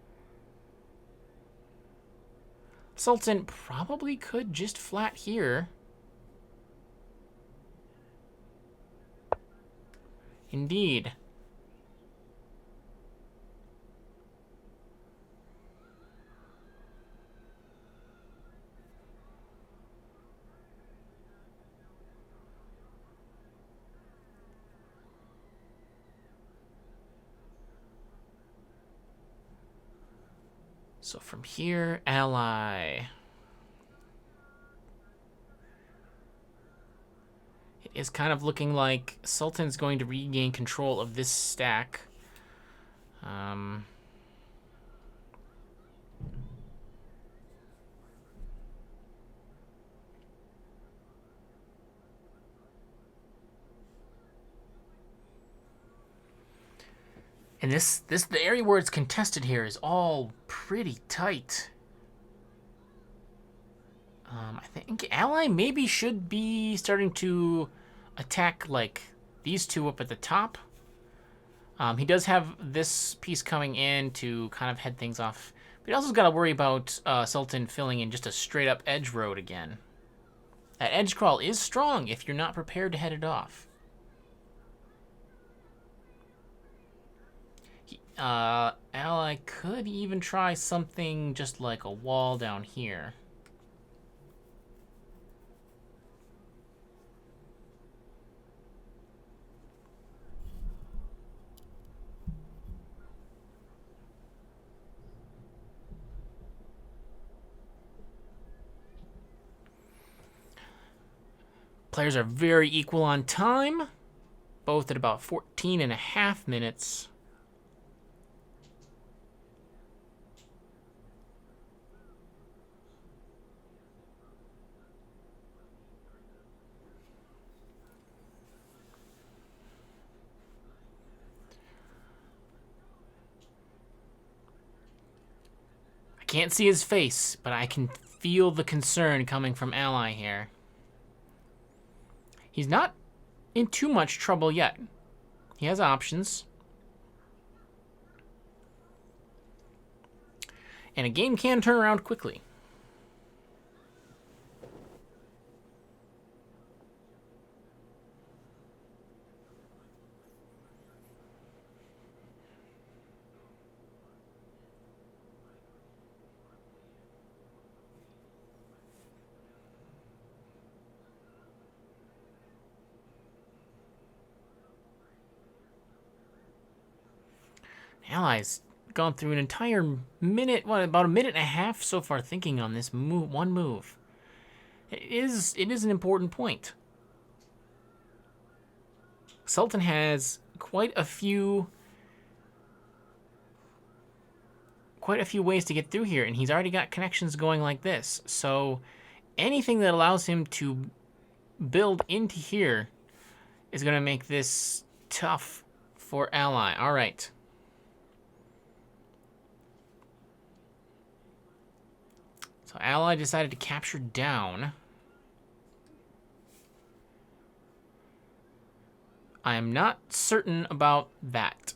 Sultan probably could just flat here. Indeed. So from here, Ally. It is kind of looking like Sultan's going to regain control of this stack. And the area where it's contested here is all pretty tight. I think Ally maybe should be starting to attack like these 2 up at the top. He does have this piece coming in to kind of head things off. But he also got to worry about Sultan filling in just a straight up edge road again. That edge crawl is strong if you're not prepared to head it off. Ally could even try something just like a wall down here. Players are very equal on time, both at about 14.5 minutes. Can't see his face, but I can feel the concern coming from Ally here. He's not in too much trouble yet. He has options. And a game can turn around quickly. Allies gone through an entire minute, what, about a minute and a half so far thinking on this one move. It is an important point. Sultan has quite a few ways to get through here, and he's already got connections going like this. So anything that allows him to build into here is going to make this tough for ally. All right. So ally decided to capture down. I am not certain about that.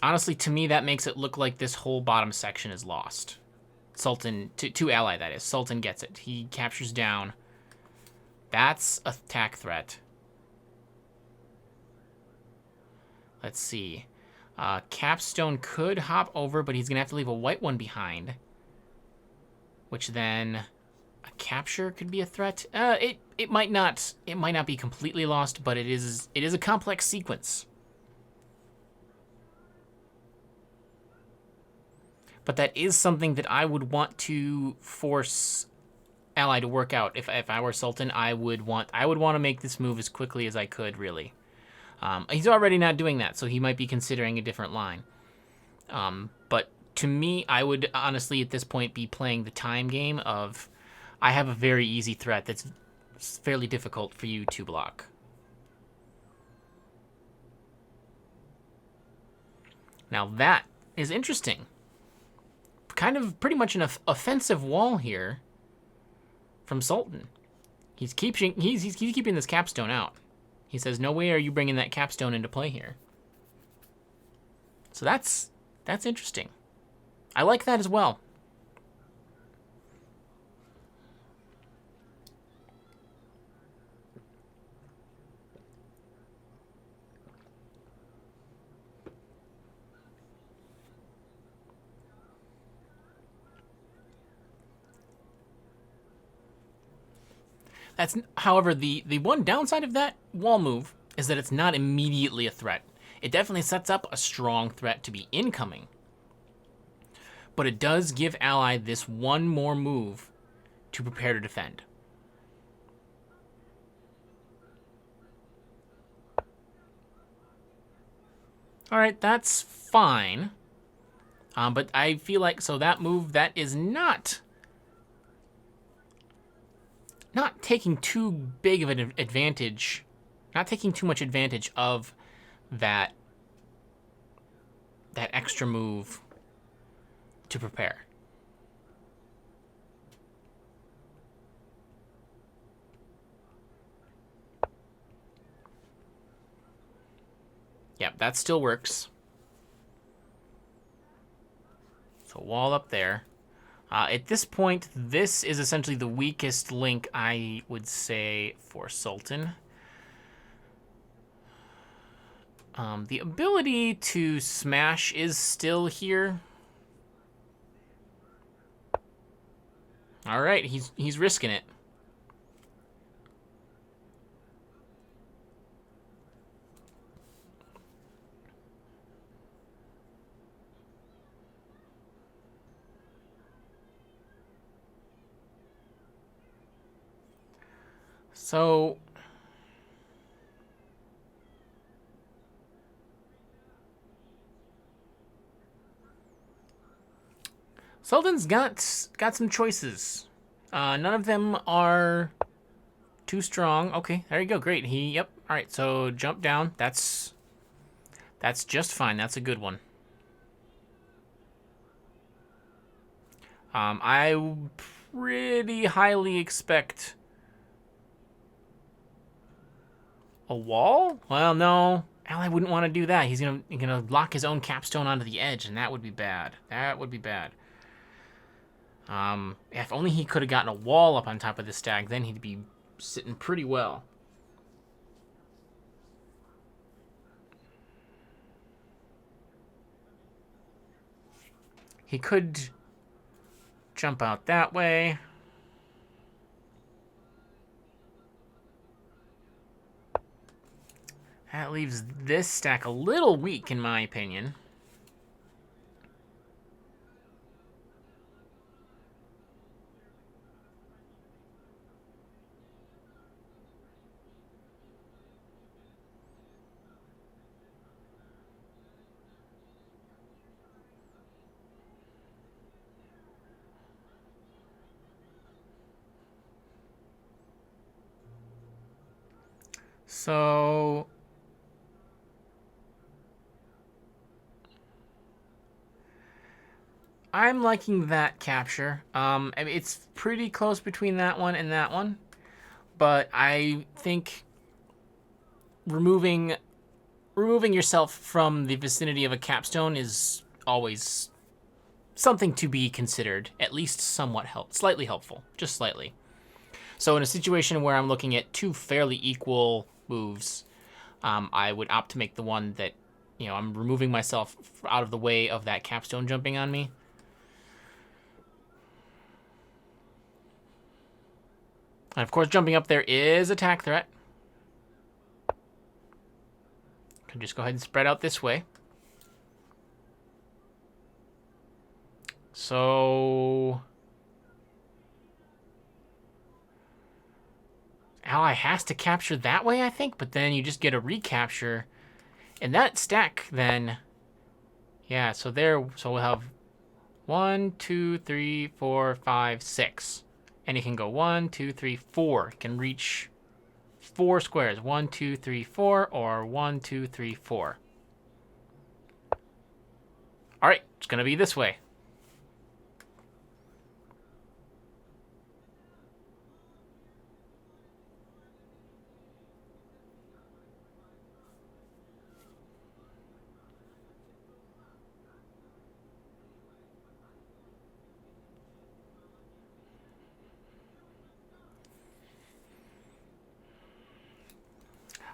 Honestly, to me, that makes it look like this whole bottom section is lost. Sultan, to ally, that is. Sultan gets it. He captures down. That's an attack threat. Let's see. Capstone could hop over, but he's going to have to leave a white one behind. Which then... a capture could be a threat. It might not be completely lost, but it is a complex sequence. But that is something that I would want to force ally to work out. If I were Sultan, I would want to make this move as quickly as I could, really. He's already not doing that, so he might be considering a different line. But to me, I would honestly at this point be playing the time game of I have a very easy threat that's fairly difficult for you to block. Now that is interesting. Kind of pretty much an offensive wall here from Sultan. He's keeping this capstone out. He says, "No way are you bringing that capstone into play here." So that's interesting. I like that as well. That's, however, the one downside of that wall move is that it's not immediately a threat. It definitely sets up a strong threat to be incoming. But it does give ally this one more move to prepare to defend. All right, that's fine. But I feel like, so that move, that is not taking too big of an advantage, not taking too much advantage of that extra move to prepare. Yep, that still works. So wall up there. At this point, this is essentially the weakest link, I would say, for Sultan. The ability to smash is still here. All right, he's risking it. So Sultan's got some choices. None of them are too strong. Okay, there you go. Great. Yep. All right. So jump down. That's just fine. That's a good one. I pretty highly expect a wall. Well, no. Ally wouldn't want to do that. He's gonna lock his own capstone onto the edge, and that would be bad. That would be bad. If only he could have gotten a wall up on top of the stag, then he'd be sitting pretty well. He could jump out that way. leaves this stack a little weak, in my opinion. So I'm liking that capture. I mean, it's pretty close between that one and that one, but I think removing yourself from the vicinity of a capstone is always something to be considered, at least somewhat slightly helpful, just slightly. So in a situation where I'm looking at two fairly equal moves, I would opt to make the one that, you know, I'm removing myself out of the way of that capstone jumping on me. And of course, jumping up there is attack threat. Can just go ahead and spread out this way. So ally has to capture that way, I think, but then you just get a recapture. And that stack then, yeah, so we'll have 1, 2, 3, 4, 5, 6. And you can go 1, 2, 3, 4. You can reach 4 squares. 1, 2, 3, 4, or 1, 2, 3, 4. All right, it's going to be this way.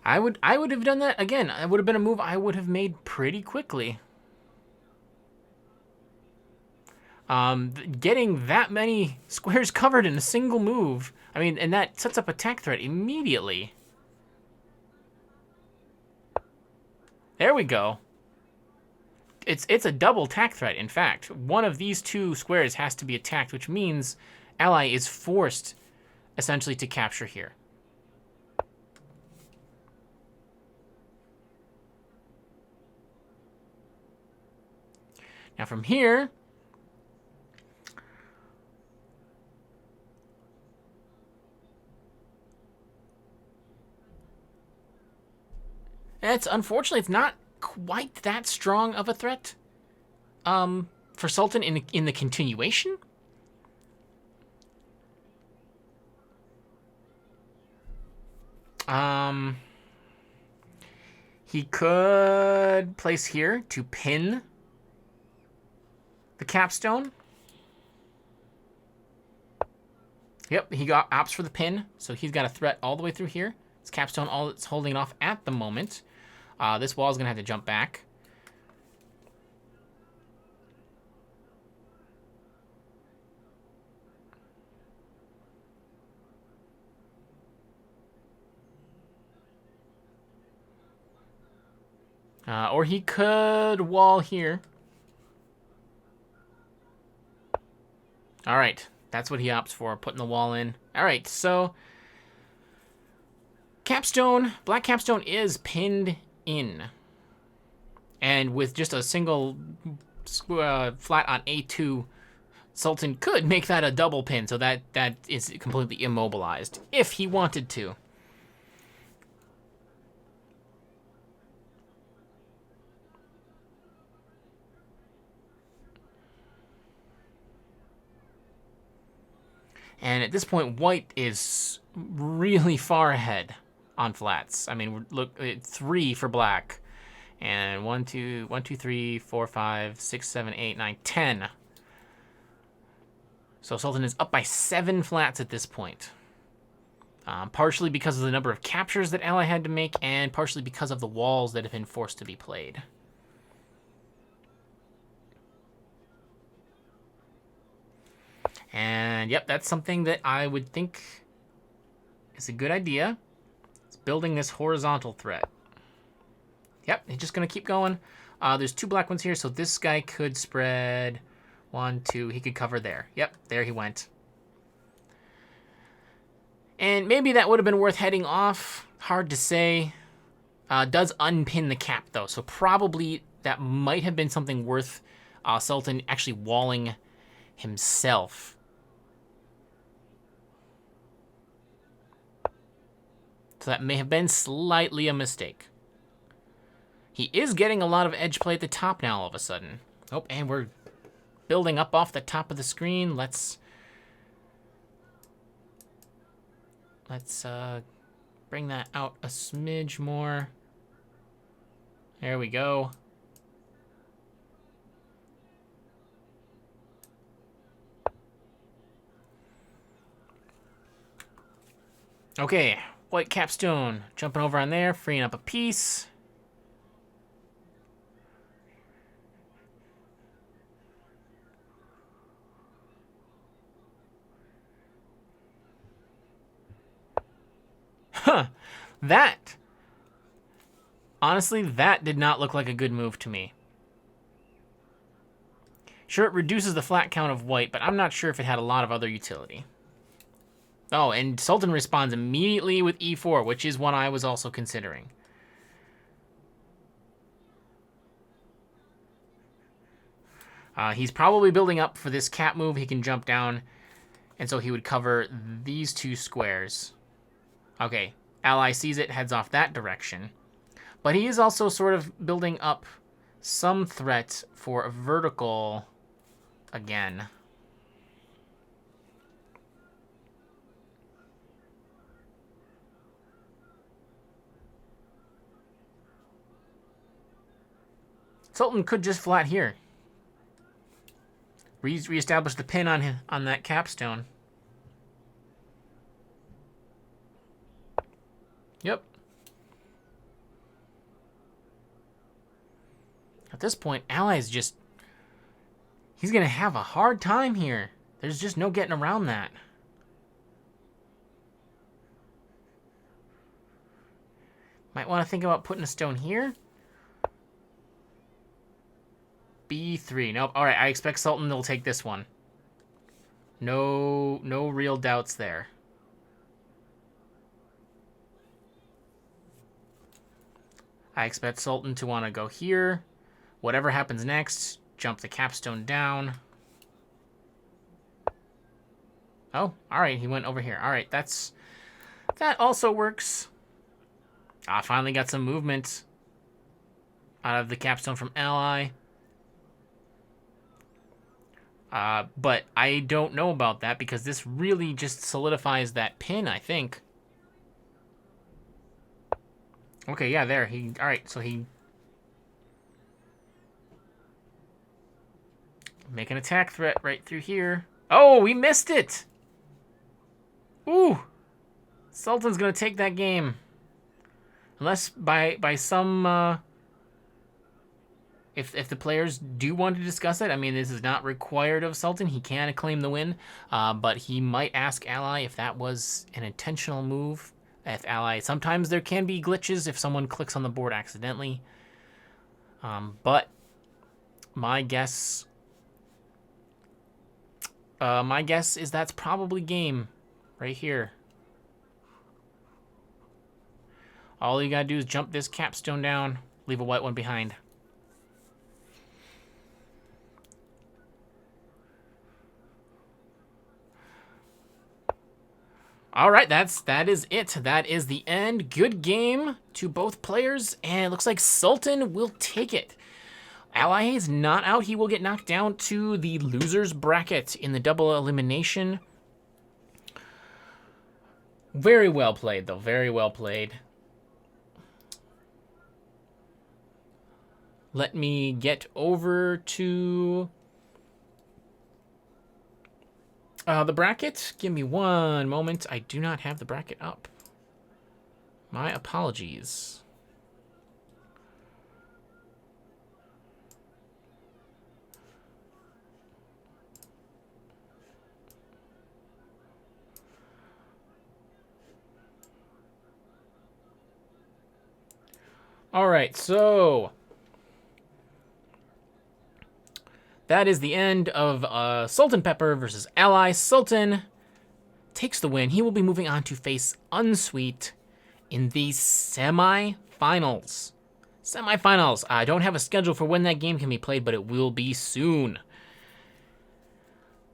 I would have done that again. It would have been a move I would have made pretty quickly. Getting that many squares covered in a single move, I mean, and that sets up attack threat immediately. There we go. It's a double attack threat, in fact. One of these two squares has to be attacked, which means ally is forced, essentially, to capture here. Now from here, unfortunately, it's not quite that strong of a threat for Sultan in the continuation. He could place here to pin the capstone. Yep, he opts for the pin, so he's got a threat all the way through here. It's capstone all it's holding off at the moment. This wall is going to have to jump back. Or he could wall here. All right, that's what he opts for, putting the wall in. All right, so capstone, black capstone is pinned in. And with just a single flat on A2, Sultan could make that a double pin, so that is completely immobilized, if he wanted to. And at this point, white is really far ahead on flats. I mean, look, 3 for black. And 1, 2, 3, 4, 5, 6, 7, 8, 9, 10. So Sultan is up by 7 flats at this point. Partially because of the number of captures that ally had to make, and partially because of the walls that have been forced to be played. And yep, that's something that I would think is a good idea. It's building this horizontal threat. Yep, he's just going to keep going. There's 2 black ones here, so this guy could spread 1, 2. He could cover there. Yep, there he went. And maybe that would have been worth heading off. Hard to say. Does unpin the cap, though, so probably that might have been something worth Sultan actually walling himself. So that may have been slightly a mistake. He is getting a lot of edge play at the top now all of a sudden. Oh, and we're building up off the top of the screen. Let's bring that out a smidge more. There we go. Okay, white capstone. Jumping over on there, freeing up a piece. Huh. That, honestly, that did not look like a good move to me. Sure, it reduces the flat count of white, but I'm not sure if it had a lot of other utility. Oh, and Sultan responds immediately with e4, which is one I was also considering. He's probably building up for this cap move. He can jump down, and so he would cover these 2 squares. Okay, ally sees it, heads off that direction. But he is also sort of building up some threat for a vertical again. Sultan could just flat here. Reestablish the pin on that capstone. Yep. At this point, ally's just... He's going to have a hard time here. There's just no getting around that. Might want to think about putting a stone here. B3. Nope. All right, I expect Sultan will take this one. No real doubts there. I expect Sultan to want to go here. Whatever happens next, jump the capstone down. Oh, all right, he went over here. All right, that also works. Finally got some movement out of the capstone from ally. But I don't know about that because this really just solidifies that pin, I think. Okay, yeah, there. All right, so he... Make an attack threat right through here. Oh, we missed it! Ooh! Sultan's gonna take that game. Unless by some... If the players do want to discuss it, I mean, this is not required of Sultan. He can claim the win, but he might ask ally if that was an intentional move. If ally, sometimes there can be glitches if someone clicks on the board accidentally. But my guess is that's probably game right here. All you gotta do is jump this capstone down, leave a white one behind. All right, that is it. That is the end. Good game to both players, and it looks like Sultan will take it. Ally is not out. He will get knocked down to the losers bracket in the double elimination. Very well played, though. Very well played. Let me get over to... the bracket, give me one moment. I do not have the bracket up. My apologies. All right, so that is the end of SultanPepper versus Ally. Sultan takes the win. He will be moving on to face Unsweet in the semifinals. Semifinals. I don't have a schedule for when that game can be played, but it will be soon.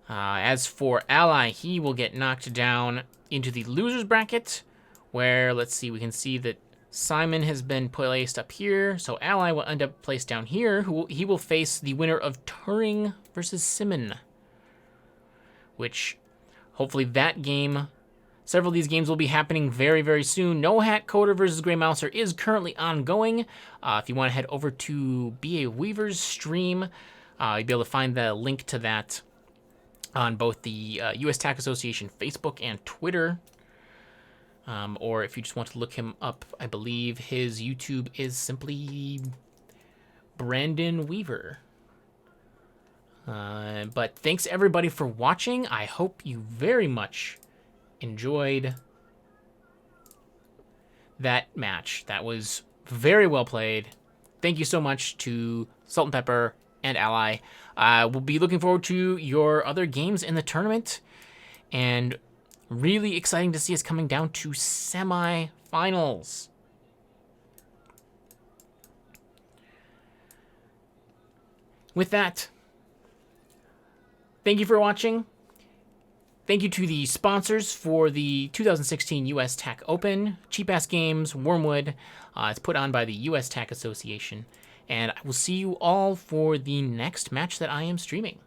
As for Ally, he will get knocked down into the losers bracket, where, let's see, we can see that Simon has been placed up here, so Ally will end up placed down here. He will face the winner of Turing versus Simon, which hopefully that game, several of these games will be happening very, very soon. No Hat Coder versus Grey Mouser is currently ongoing. If you want to head over to B.A. Weaver's stream, you'll be able to find the link to that on both the U.S. TAC Association Facebook and Twitter. Or if you just want to look him up, I believe his YouTube is simply Brandon Weaver. But thanks everybody for watching. I hope you very much enjoyed that match. That was very well played. Thank you so much to SultanPepper and Ally. We'll be looking forward to your other games in the tournament, and really exciting to see us coming down to semi-finals. With that, thank you for watching. Thank you to the sponsors for the 2016 US TAC Open, Cheap Ass Games, Wormwood. It's put on by the US TAC Association. And I will see you all for the next match that I am streaming.